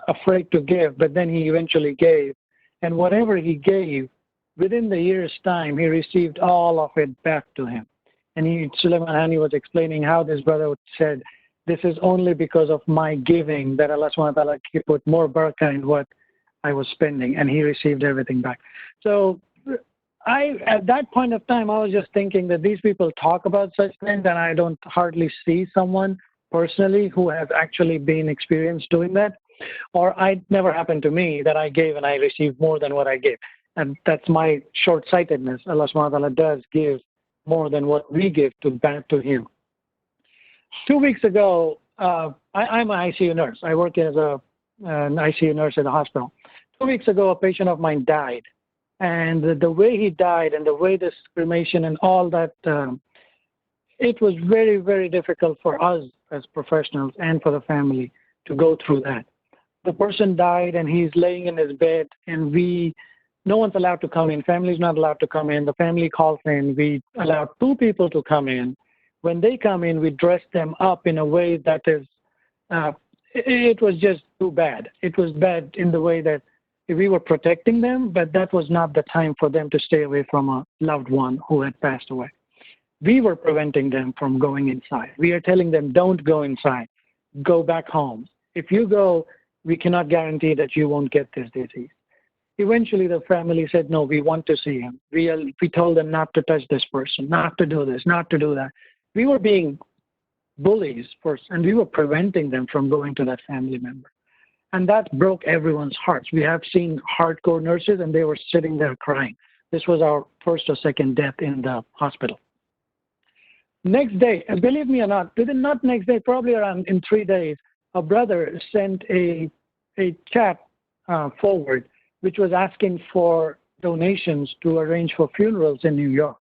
I: afraid to give, but then he eventually gave. And whatever he gave, within the year's time, he received all of it back to him. And Suleiman Hani was explaining how this brother said, this is only because of my giving that Allah subhanahu wa ta'ala put more barakah in what I was spending, and he received everything back. So at that point of time, I was just thinking that these people talk about such things, and I don't hardly see someone personally who has actually been experienced doing that. Or it never happened to me that I gave and I received more than what I gave. And that's my short-sightedness. Allah subhanahu wa ta'ala does give more than what we give back to him. 2 weeks ago, I'm an ICU nurse. I work as an ICU nurse at a hospital. 2 weeks ago, a patient of mine died. And the way he died and the way this cremation and all that, it was very, very difficult for us as professionals and for the family to go through that. The person died and he's laying in his bed, and no one's allowed to come in. Family's not allowed to come in. The family calls in. We allowed 2 people to come in. When they come in, we dress them up in a way that is, it was just too bad. It was bad in the way that we were protecting them, but that was not the time for them to stay away from a loved one who had passed away. We were preventing them from going inside. We are telling them, don't go inside. Go back home. If you go, we cannot guarantee that you won't get this disease. Eventually, the family said, no, we want to see him. We told them not to touch this person, not to do this, not to do that. We were being bullies first, and we were preventing them from going to that family member. And that broke everyone's hearts. We have seen hardcore nurses, and they were sitting there crying. This was our first or second death in the hospital. Next day, and believe me or not, not next day, probably around in 3 days, a brother sent a chat forward, which was asking for donations to arrange for funerals in New York.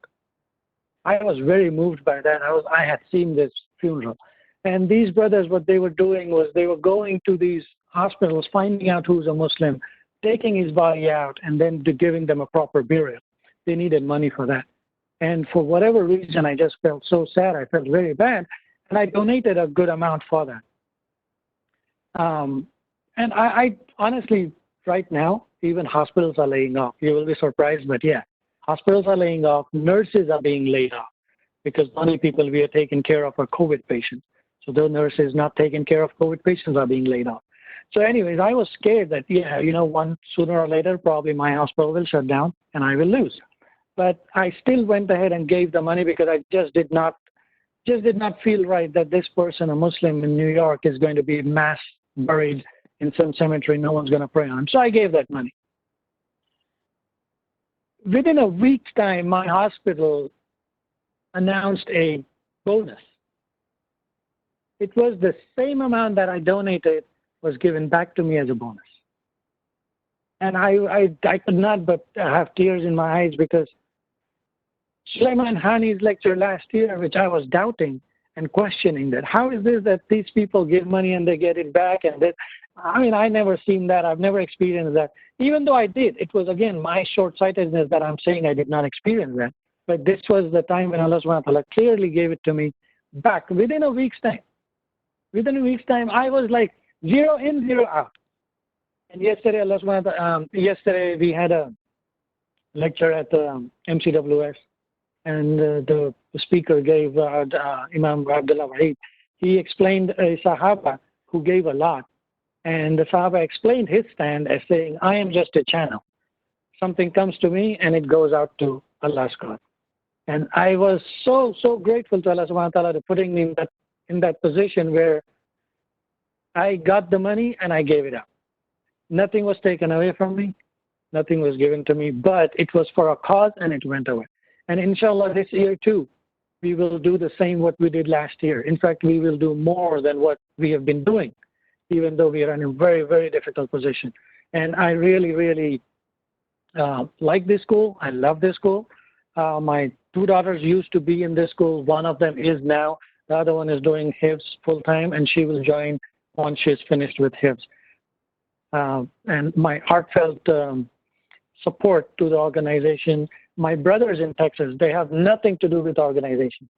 I: I was very moved by that. I had seen this funeral. And these brothers, what they were doing was they were going to these hospitals, finding out who's a Muslim, taking his body out, and then giving them a proper burial. They needed money for that. And for whatever reason, I just felt so sad. I felt very bad. And I donated a good amount for that. And I honestly, right now, even hospitals are laying off. You will be surprised, but yeah, hospitals are laying off. Nurses are being laid off because only people we are taking care of are COVID patients. So those nurses not taking care of COVID patients are being laid off. So anyways, I was scared that, sooner or later, probably my hospital will shut down and I will lose. But I still went ahead and gave the money because I just did not feel right that this person, a Muslim in New York, is going to be mass buried in some cemetery. No one's going to pray on him. So I gave that money. Within a week's time, my hospital announced a bonus. It was the same amount that I donated was given back to me as a bonus. And I could not but have tears in my eyes because Suleiman Hani's lecture last year, which I was doubting and questioning that, how is this that these people give money and they get it back? And that, I never seen that. I've never experienced that. Even though I did, it was, again, my short-sightedness that I'm saying I did not experience that. But this was the time when Allah subhanahu wa ta'ala clearly gave it to me back within a week's time. Within a week's time, I was like 0 in, 0 out. And yesterday, yesterday we had a lecture at MCWS, and the speaker gave Imam Abdullah Wahid. He explained a Sahaba who gave a lot, and the Sahaba explained his stand as saying, I am just a channel. Something comes to me and it goes out to Allah's God. And I was so grateful to Allah subhanahu wa ta'ala for putting me in that position where I got the money and I gave it up. Nothing was taken away from me. Nothing was given to me, but it was for a cause and it went away. And inshallah, this year too, we will do the same what we did last year. In fact, we will do more than what we have been doing, even though we are in a very, very difficult position. And I really, really like this school. I love this school. My 2 daughters used to be in this school. One of them is now. The other one is doing HIVS full-time, and she will join once she's finished with HIVS. And my heartfelt support to the organization. My brothers in Texas, they have nothing to do with the organization.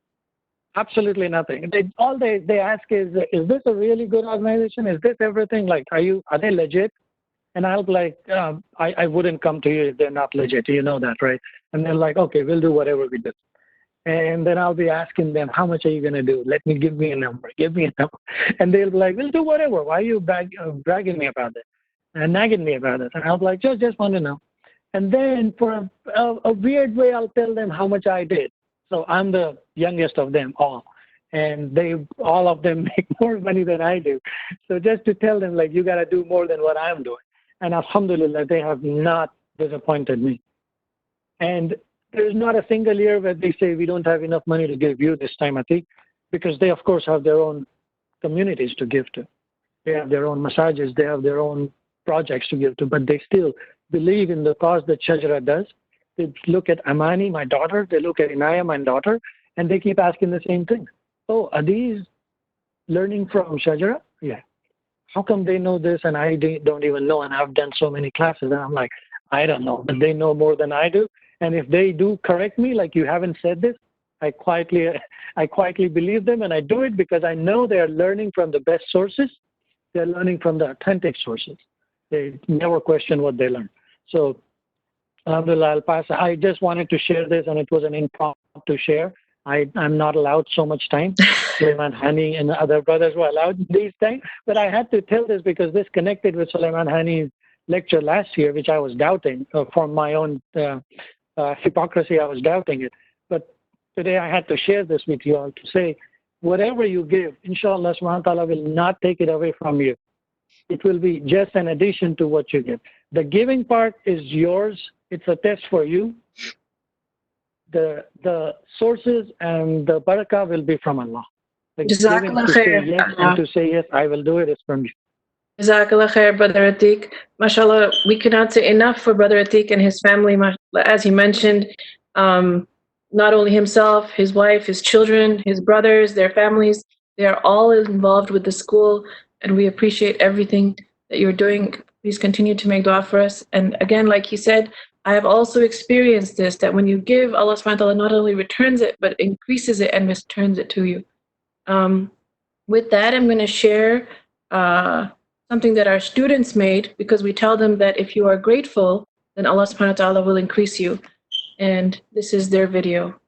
I: Absolutely nothing. All they ask is this a really good organization? Is this everything? Like, are they legit? And I'll be like, I wouldn't come to you if they're not legit. You know that, right? And they're like, okay, we'll do whatever we do. And then I'll be asking them, how much are you going to do? Give me a number. Give me a number. And they'll be like, we'll do whatever. Why are you bragging me about it and nagging me about it? And I'll be like, just want to know. And then for a weird way, I'll tell them how much I did. So I'm the youngest of them all. And all of them make more money than I do. So just to tell them, like, you got to do more than what I'm doing. And alhamdulillah, they have not disappointed me. And there's not a single year where they say, we don't have enough money to give you this time, Atiq, because they, of course, have their own communities to give to. They have their own massages. They have their own projects to give to, but they still believe in the cause that Shajara does. They look at Amani, my daughter. They look at Inaya, my daughter, and they keep asking the same thing. Oh, are these learning from Shajara? Yeah. How come they know this and I don't even know, and I've done so many classes? And I'm like, I don't know, but they know more than I do. And if they do correct me, like, you haven't said this, I quietly believe them, and I do it because I know they are learning from the best sources. They're learning from the authentic sources. They never question what they learn. So, alhamdulillah, I'll pass. I just wanted to share this, and it was an impromptu share. I'm not allowed so much time. Sulaiman Hani and other brothers were allowed these times, but I had to tell this because this connected with Sulaiman Hani's lecture last year, which I was doubting from my own hypocrisy. I was doubting it, but today I had to share this with you all to say, whatever you give, inshallah, subhanahu wa ta'ala will not take it away from you. It will be just an addition to what you give. The giving part is yours. It's a test for you. The sources and the barakah will be from Allah. The giving to say yes and to say yes, I will do it is from you.
C: Jazakallah khair, Brother Atiq. MashaAllah, we cannot say enough for Brother Atiq and his family. As he mentioned, not only himself, his wife, his children, his brothers, their families, they are all involved with the school, and we appreciate everything that you're doing. Please continue to make dua for us. And again, like he said, I have also experienced this, that when you give, Allah subhanahu wa ta'ala not only returns it, but increases it and returns it to you. With that, I'm going to share something that our students made, because we tell them that if you are grateful, then Allah subhanahu wa ta'ala will increase you. And this is their video.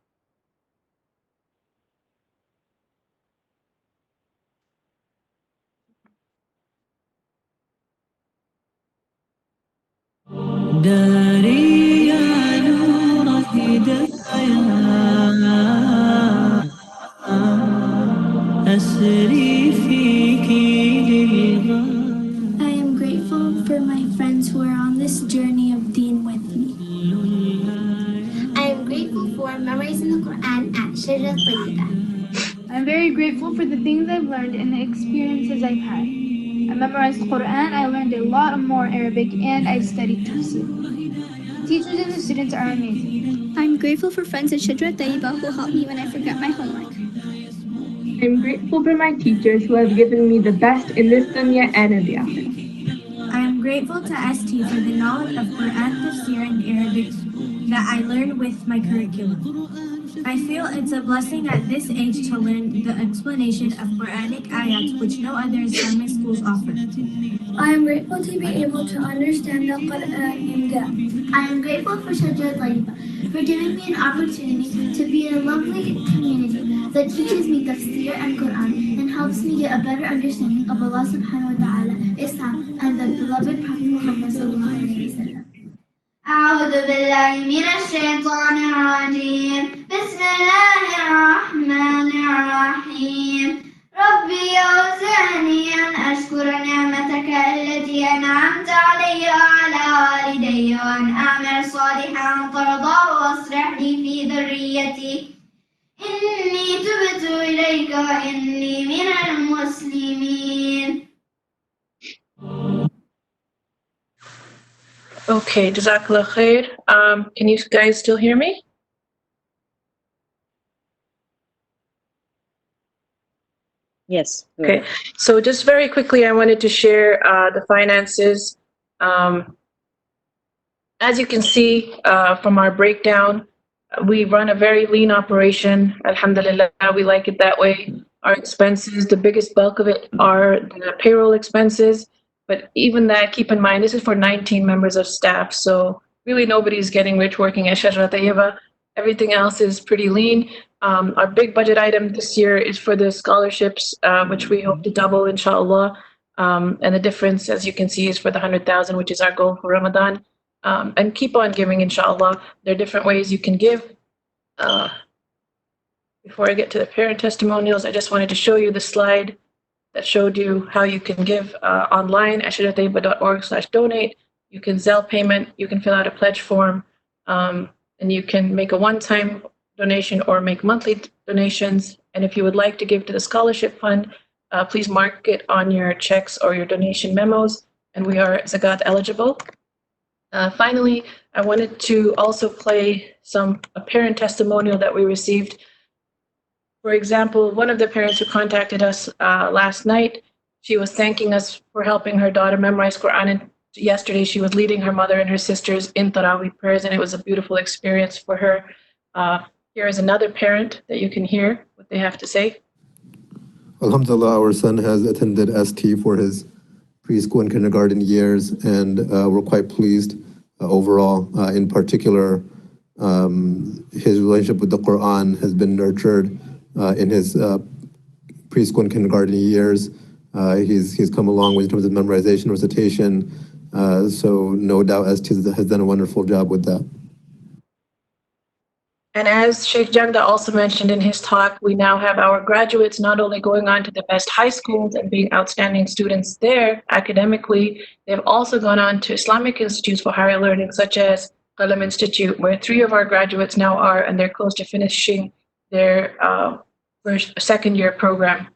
A: داري يا نور هدايا أسري فيك للغاية.
H: I am grateful for my friends who are on this journey of Deen with me. I am grateful for memorizing the Quran at Shajara Tayyiba.
J: I'm very grateful for the things I've learned and the experiences I've had. I memorized Quran, I learned a lot more Arabic, and I studied tafsir. Teachers and the students are amazing.
K: I'm grateful for friends at Shajara Tayyiba who help me when I forget my homework.
L: I'm grateful for my teachers who have given me the best in this dunya and in the akhirah.
H: I am grateful to ST for the knowledge of Quran, tafsir, and Arabic that I learned with my curriculum. I feel it's a blessing at this age to learn the explanation of Quranic ayats which no other Islamic schools offer.
K: I am grateful to be able to understand the Quran in depth.
H: I am grateful for Shajara Tayyiba for giving me an opportunity to be in a lovely community that teaches me tafsir and Quran and helps me get a better understanding of Allah subhanahu wa ta'ala, Islam, and the beloved Prophet Muhammad sallallahu alayhi wa sallam. أعوذ بالله من الشيطان الرجيم بسم الله الرحمن الرحيم ربي أوزعني أن أشكر نعمتك التي أنعمت علي وعلى والدي وأن أعمل صالحا ترضاه وأصلح لي في ذريتي إني تبت إليك وإني من المسلمين.
C: Okay, Jazakallah khair. Can you guys still hear me?
D: Yes.
C: Okay, so just very quickly, I wanted to share the finances. As you can see from our breakdown, we run a very lean operation. Alhamdulillah, we like it that way. Our expenses, the biggest bulk of it are the payroll expenses. But even that, keep in mind, this is for 19 members of staff. So really nobody's getting rich working at Shajara Tayyiba. Everything else is pretty lean. Our big budget item this year is for the scholarships, which we hope to double, inshallah. And the difference, as you can see, is for the 100,000, which is our goal for Ramadan. And keep on giving, inshallah. There are different ways you can give. Before I get to the parent testimonials, I just wanted to show you the slide that showed you how you can give online at shajaratayyiba.org/donate. You can Zelle payment, you can fill out a pledge form, and you can make a one-time donation or make monthly donations. And if you would like to give to the scholarship fund, please mark it on your checks or your donation memos, and we are Zakat eligible. Finally, I wanted to also play a parent testimonial that we received. For example, one of the parents who contacted us last night, she was thanking us for helping her daughter memorize Quran. And yesterday, she was leading her mother and her sisters in Taraweeh prayers, and it was a beautiful experience for her. Here is another parent that you can hear what they have to say.
M: Alhamdulillah, our son has attended ST for his preschool and kindergarten years, and we're quite pleased overall. In particular, his relationship with the Quran has been nurtured in his preschool and kindergarten years. He's come a long way in terms of memorization, recitation, so no doubt ST has done a wonderful job with that.
C: And as Sheikh Jangda also mentioned in his talk, we now have our graduates not only going on to the best high schools and being outstanding students there academically, they've also gone on to Islamic institutes for higher learning, such as Qalam Institute, where 3 of our graduates now are, and they're close to finishing their second year program.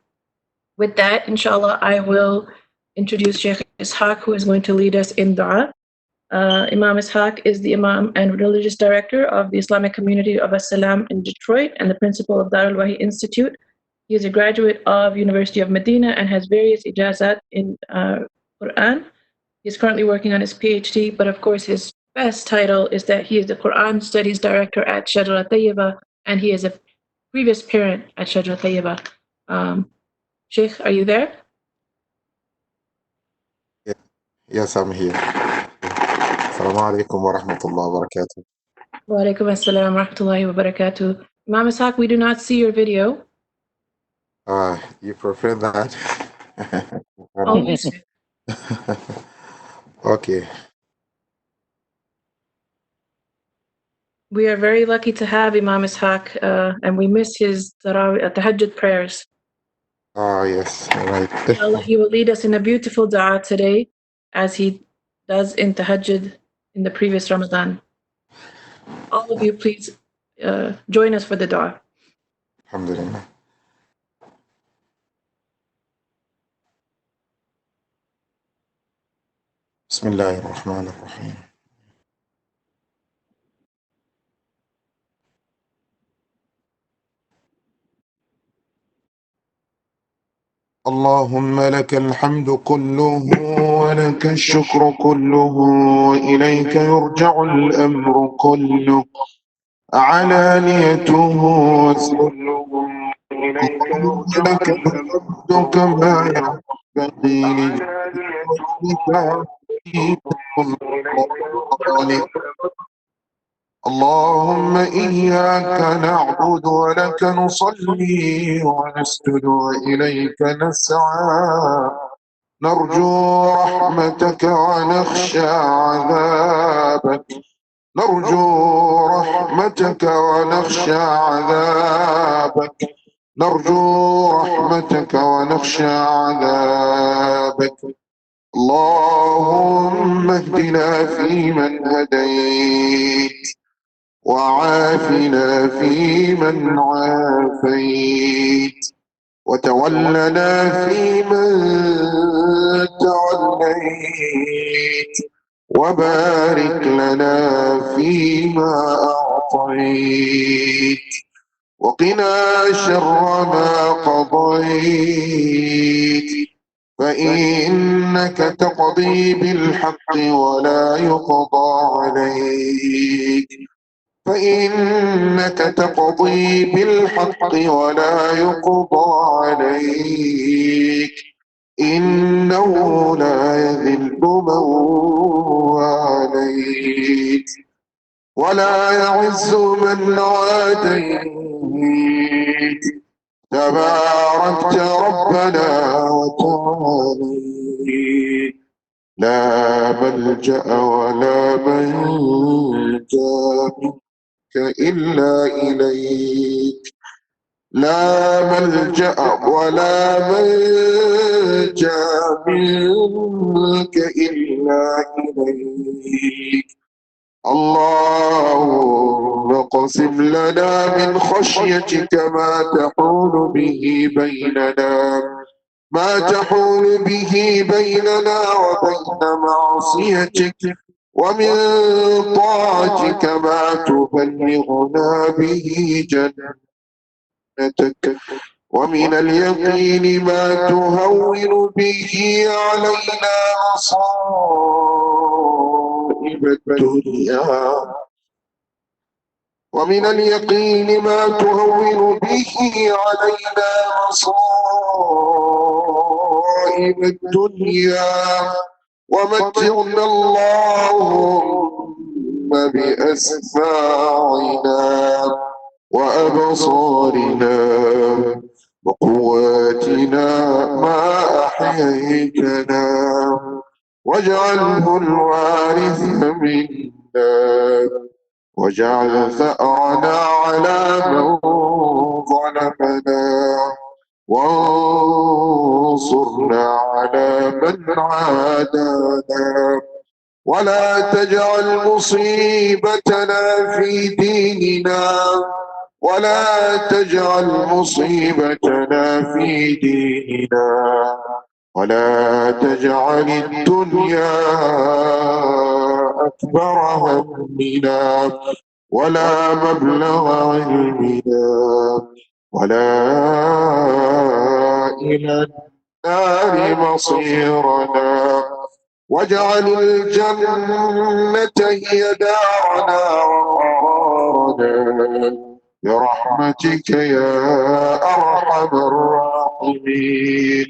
C: With that, inshallah, I will introduce Sheikh Ishaq, who is going to lead us in dua. Imam Ishaq is the Imam and Religious Director of the Islamic Community of As-Salam in Detroit and the Principal of Darul Wahi Institute. He is a graduate of University of Medina and has various ijazat in Quran. He's currently working on his PhD, but of course his best title is that he is the Quran Studies Director at Shajara Tayyiba, and he is a previous parent at Shajara Tayyiba. Sheikh, are you there?
N: Yes, I'm here. Assalamu alaikum wa rahmatullahi wa barakatuh.
C: Wa alaikum assalam wa rahmatullahi wa barakatuh. Imam Ishaq, we do not see your video.
N: You prefer that?
C: Oh, yes.
N: Okay.
C: We are very lucky to have Imam Ishaq, and we miss his tahajjud prayers.
N: Oh, yes, right.
C: Inshallah, he will lead us in a beautiful dua today, as he does in tahajjud in the previous Ramadan. All of you, please join us for the dua.
N: Alhamdulillah. Bismillahir Rahmanir Rahim. اللهم لك الحمد كله ولك الشكر كله وإليك يرجع الأمر كله علانيته وسره إليك يرجع الأمر كما ينبغي لجلالك اللهم إياك نعبد ولك نصلي ونسجد وإليك نسعى نرجو رحمتك ونخشى عذابك نرجو رحمتك ونخشى عذابك نرجو رحمتك ونخشى عذابك اللهم اهدنا فيمن هديت وعافنا فيمن عافيت وتولنا فيمن توليت وبارك لنا فيما أعطيت وقنا شر ما قضيت فإنك تقضي بالحق ولا يقضى عليك فإنك تقضي بالحق ولا يقضى عليك إنه لا يذل من واليت ولا يعز من عاديت تباركت ربنا وتعاليت لا ملجأ ولا منجا منك إلا إليك لا ملجأ ولا منجا منك إلا إليك اللهم اقسم لنا من خشيتك ما تحول به بيننا وبين معصيتك ومن طاعتك ما تبلغنا به جنتك ومن اليقين ما تهون به علينا مصائب الدنيا ومن اليقين ما تهون به علينا مصائب الدنيا ومتعنا اللهم بأسماعنا وأبصارنا وقواتنا ما أحييتنا واجعله الوارث منا واجعل ثأرنا على من ظلمنا وانصرنا على من عادانا ولا تجعل مصيبتنا في ديننا ولا تجعل مصيبتنا في ديننا ولا تجعل الدنيا أكبر همنا ولا مبلغ علمنا ولا إلى النار مصيرنا واجعل الجنة هي دارنا وقرارنا برحمتك يا أرحم الراحمين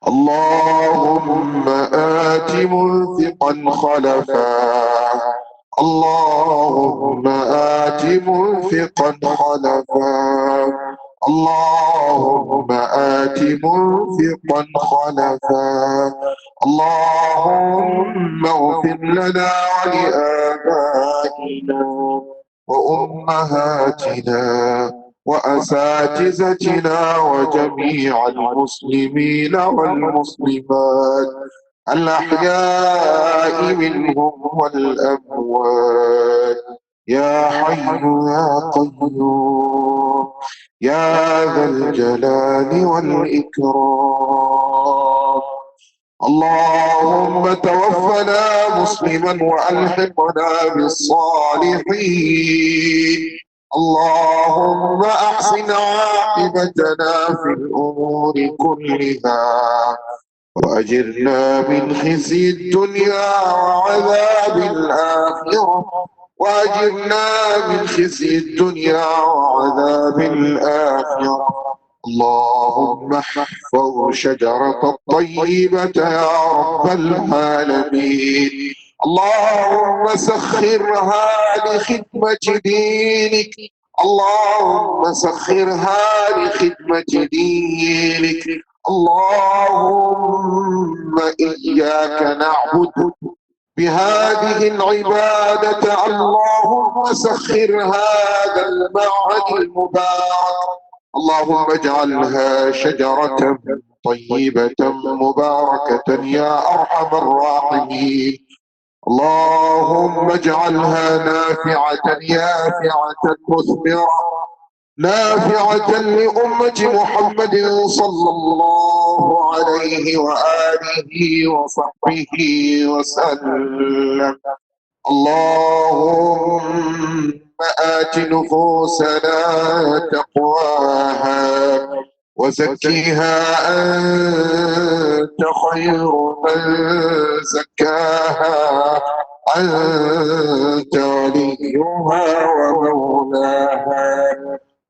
N: اللهم آت منفقا خلفا اللهم آت منفقا خلفا اللهم آت منفقا خلفا اللهم اغفر لنا ولآبائنا وأمهاتنا وأساتذتنا وجميع المسلمين والمسلمات الأحياء منهم والأموات يا حي يا قيوم يا ذا الجلال والإكرام اللهم توفنا مسلما وألحقنا بالصالحين اللهم أحسن عاقبتنا في الأمور كلها وأجرنا من خزي الدنيا وعذاب الآخرة وأجرنا من خزي الدنيا وعذاب الآخرة اللهم احفظ شجرة الطيبة يا رب العالمين اللهم سخرها لخدمة دينك اللهم سخرها لخدمة دينك اللهم إياك نعبد بهذه العبادة اللهم سخر هذا المعهد المبارك اللهم اجعلها شجرة طيبة مباركة يا أرحم الراحمين اللهم اجعلها نافعة يافعة مثمرة نافعة لأمة محمد صلى الله عليه وآله وصحبه وسلم اللهم آت نفوسنا تقواها وزكها أنت خير من زكاها أنت وليها ومولاها.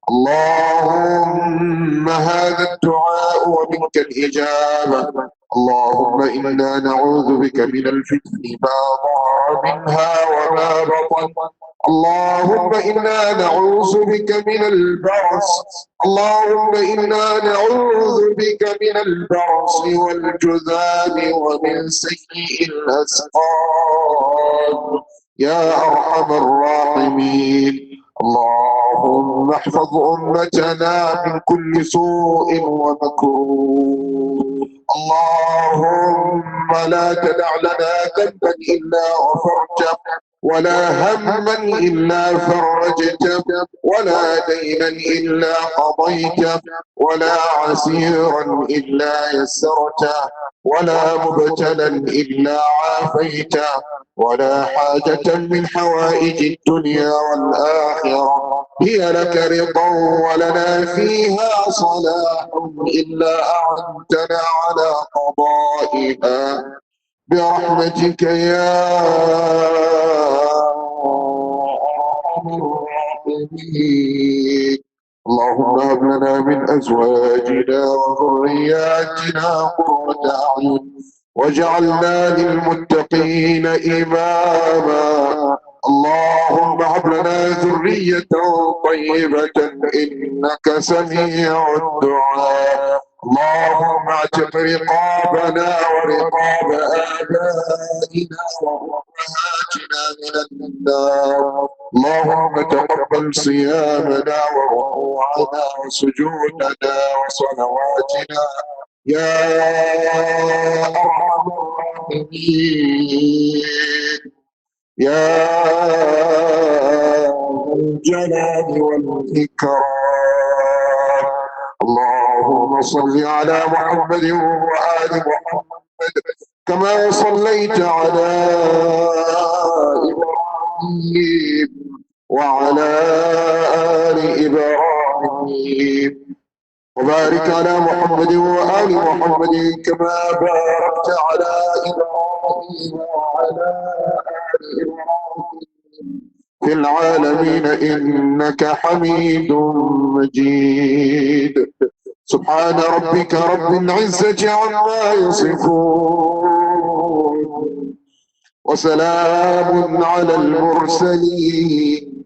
N: اللهم هذا الدعاء ومنك الإجابة. اللهم إنا نعوذ بك من الفتن ما ظهر منها وما بطن. اللهم إنا نعوذ بك من البرص. اللهم إنا نعوذ بك من البرص والجذام ومن سيء الأسقام يا أرحم الراحمين. اللهم احفظ أمتنا من كل سوء ومكروه. اللهم لا تدع لنا ذنبا إلا غفرته ولا هما إلا فرجته ولا دينا إلا قضيته ولا عسيرا إلا يسرته ولا مبتلا إلا عافيته ولا حاجة من حوائج الدنيا والآخرة هي لك رضا ولنا فيها صلاح إلا أعنتنا على قضائها برحمتك يا أرحم الراحمين. اللهم هب لنا من أزواجنا وذرياتنا قرة أعين واجعلنا للمتقين إماما. اللهم هب لنا ذرية طيبة إنك سميع الدعاء. اللهم اعتق رقابنا ورقاب آبائنا وأمهاتنا من النار. اللهم تقبل صيامنا وركوعنا وسجودنا وصلواتنا يا أرحم الراحمين يا ذا الجلال والإكرام. اللهم صل على محمد وآل محمد كما صليت على إبراهيم وعلى آل إبراهيم وبارك على محمد وآل محمد كما باركت على إبراهيم وعلى آل إبراهيم في العالمين إنك حميد مجيد. سبحان ربك رب العزة عما يصفون وسلام على المرسلين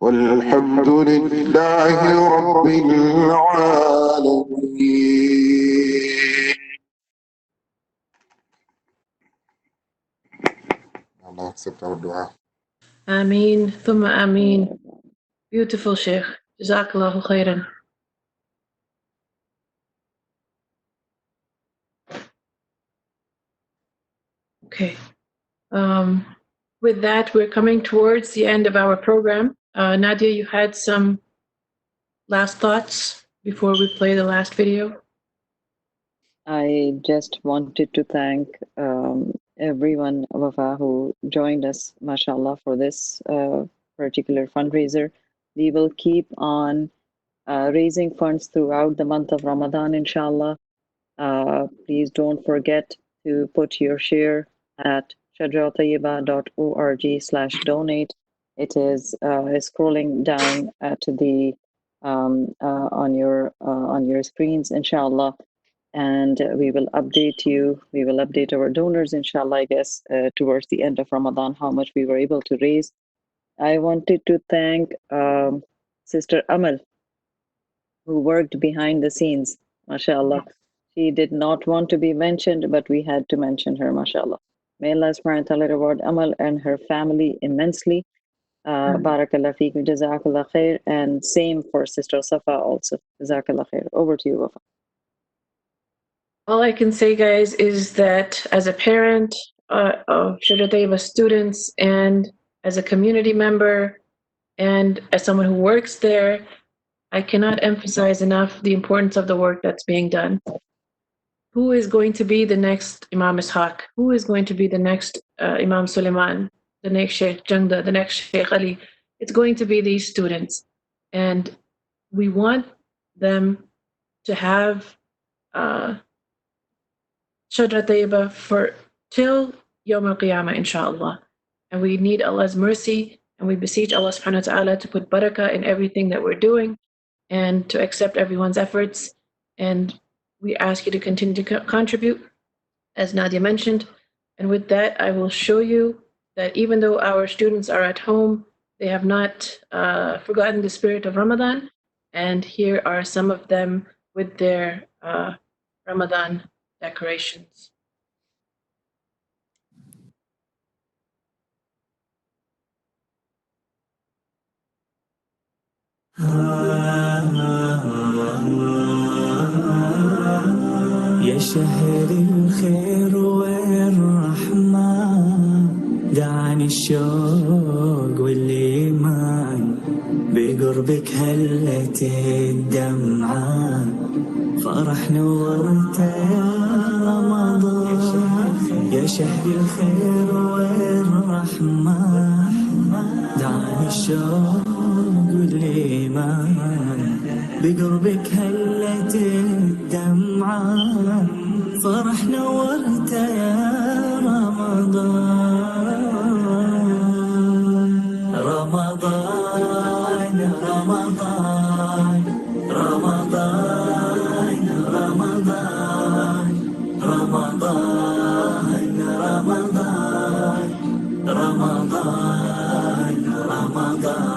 N: والحمد لله رب العالمين. Allah accept our dua.
C: Ameen, thumma ameen. Beautiful, Sheikh. Jazakallahu khairan. Okay. With that, we're coming towards the end of our program. Nadia, you had some last thoughts before we play the last video?
D: I just wanted to thank everyone, Wafa, who joined us, mashallah, for this particular fundraiser. We will keep on raising funds throughout the month of Ramadan, inshallah. Please don't forget to put your share at shajaratayyiba.org/donate. It is scrolling down to the on your screens, inshallah. And we will update you. We will update our donors, inshallah, I guess, towards the end of Ramadan, how much we were able to raise. I wanted to thank Sister Amal, who worked behind the scenes, mashallah. She did not want to be mentioned, but we had to mention her, mashallah. May Allah subhanahu wa ta'ala reward Amal and her family immensely. Barakallah feek, jazakallah khair, and same for Sister Safa also. Jazakallah khair. Over to you, Wafa.
C: All I can say, guys, is that as a parent of Shajara Tayyiba students and as a community member and as someone who works there, I cannot emphasize enough the importance of the work that's being done. Who is going to be the next Imam Ishaq? Who is going to be the next Imam Suleiman, the next Sheikh Jangda, the next Sheikh Ali? It's going to be these students. And we want them to have Shajara Tayyiba for till Yawm al-Qiyamah, inshallah. And we need Allah's mercy, and we beseech Allah subhanahu wa ta'ala to put barakah in everything that we're doing and to accept everyone's efforts. And we ask you to continue to contribute, as Nadia mentioned. And with that, I will show you that even though our students are at home, they have not forgotten the spirit of Ramadan. And here are some of them with their Ramadan decorations.
A: يا شهر الخير والرحمة دعني الشوق والإيمان بقربك هلت الدمعة فرح نورت يا رمضان يا شهر الخير والرحمة دعني الشوق والإيمان بقربك هلت الدمعة فرح نورت يا رمضان رمضان رمضان رمضان رمضان رمضان رمضان رمضان رمضان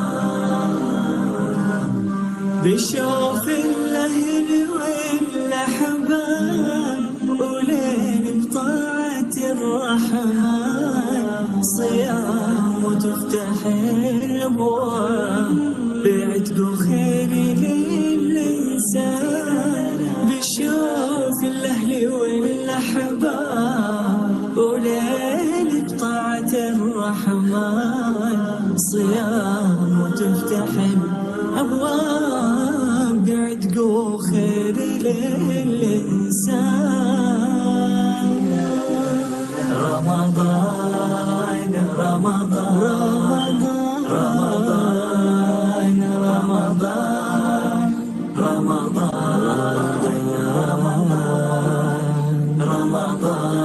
A: بشوف الأهل والأحباب ولين بطاعة الرحمن صيام وتفتح الأبواب بعتق خير للإنسان بشوف الأهل والأحباب ولين بطاعة الرحمن صيام وتفتح الأبواب بعتق خير للإنسان رمضان رمضان رمضان رمضان رمضان رمضان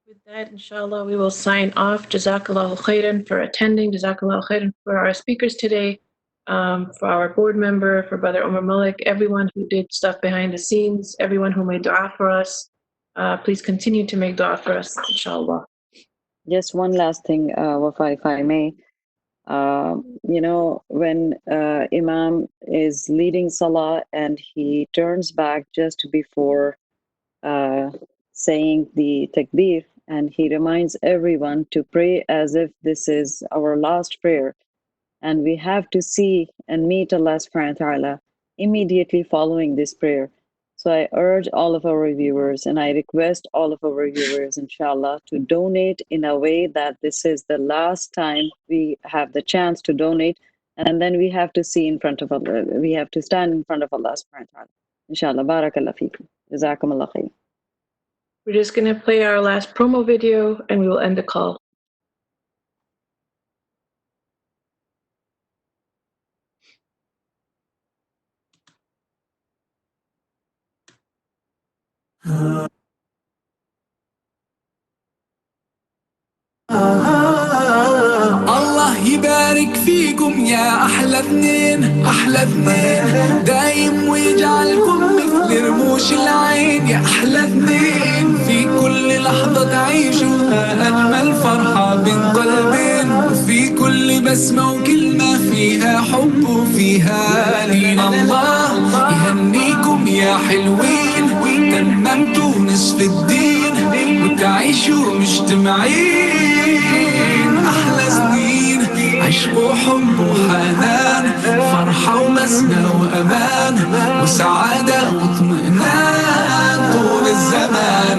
C: With that, inshallah, we will sign off. Jazakallahu khairan for attending. Jazakallahu khairan for our speakers today, for our board member, for Brother Omar Malik, everyone who did stuff behind the scenes, everyone who made dua for us. Please continue to make dua for us, inshallah.
D: Just one last thing, Wafa, if I may. You know, when Imam is leading Salah and he turns back just before saying the takbir, and he reminds everyone to pray as if this is our last prayer, and we have to see and meet Allah subhanahu wa ta'ala immediately following this prayer. So I urge all of our viewers and I request all of our viewers, inshallah, to donate in a way that this is the last time we have the chance to donate, and then we have to see in front of Allah, we have to stand in front of Allah subhanahu wa ta'ala. Inshallah, barakallah feekum. Jazakumullah khair.
C: We're just going to play our last promo video and we will end the call.
A: الله يبارك فيكم يا أحلى اثنين أحلى اثنين دايم ويجعلكم مثل رموش العين يا أحلى اثنين في كل لحظة تعيشوها أجمل فرحة بين قلبين في كل بسمة وكلمة فيها حب وفيها لين الله يهنيكم يا حلوين تممتوا نصف الدين وتعيشوا مجتمعين أحلى سنين عشق وحب وحنان فرحة ومسنى وأمان وسعادة واطمئنان طول الزمان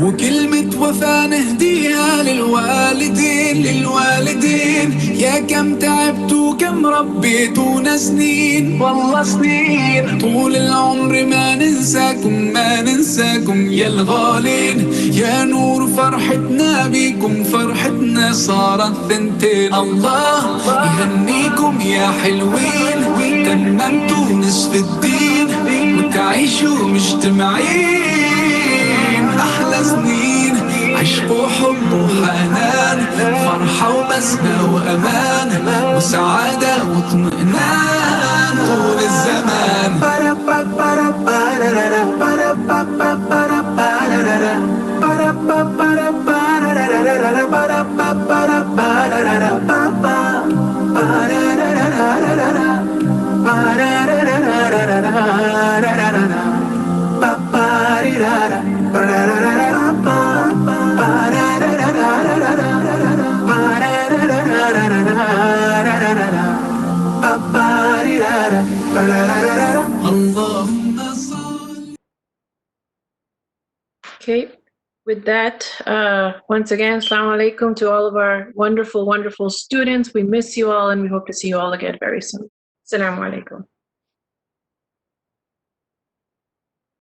A: وكلمة وفاة نهديها للوالدين يا كم تعبت وكم ربيتونا سنين والله سنين طول العمر ما ننساكم يا الغالين يا نور فرحتنا بيكم فرحتنا صارت ثنتين الله يهنيكم يا حلوين تممتوا نصف الدين وتعيشوا مجتمعين أحلى سنين عشق وحب وحنان فرحة وبسمة وأمان وسعادة واطمئنان طول الزمان
C: Okay, with that, once again, assalamu alaikum to all of our wonderful, wonderful students. We miss you all and we hope to see you all again very soon. Assalamu alaikum.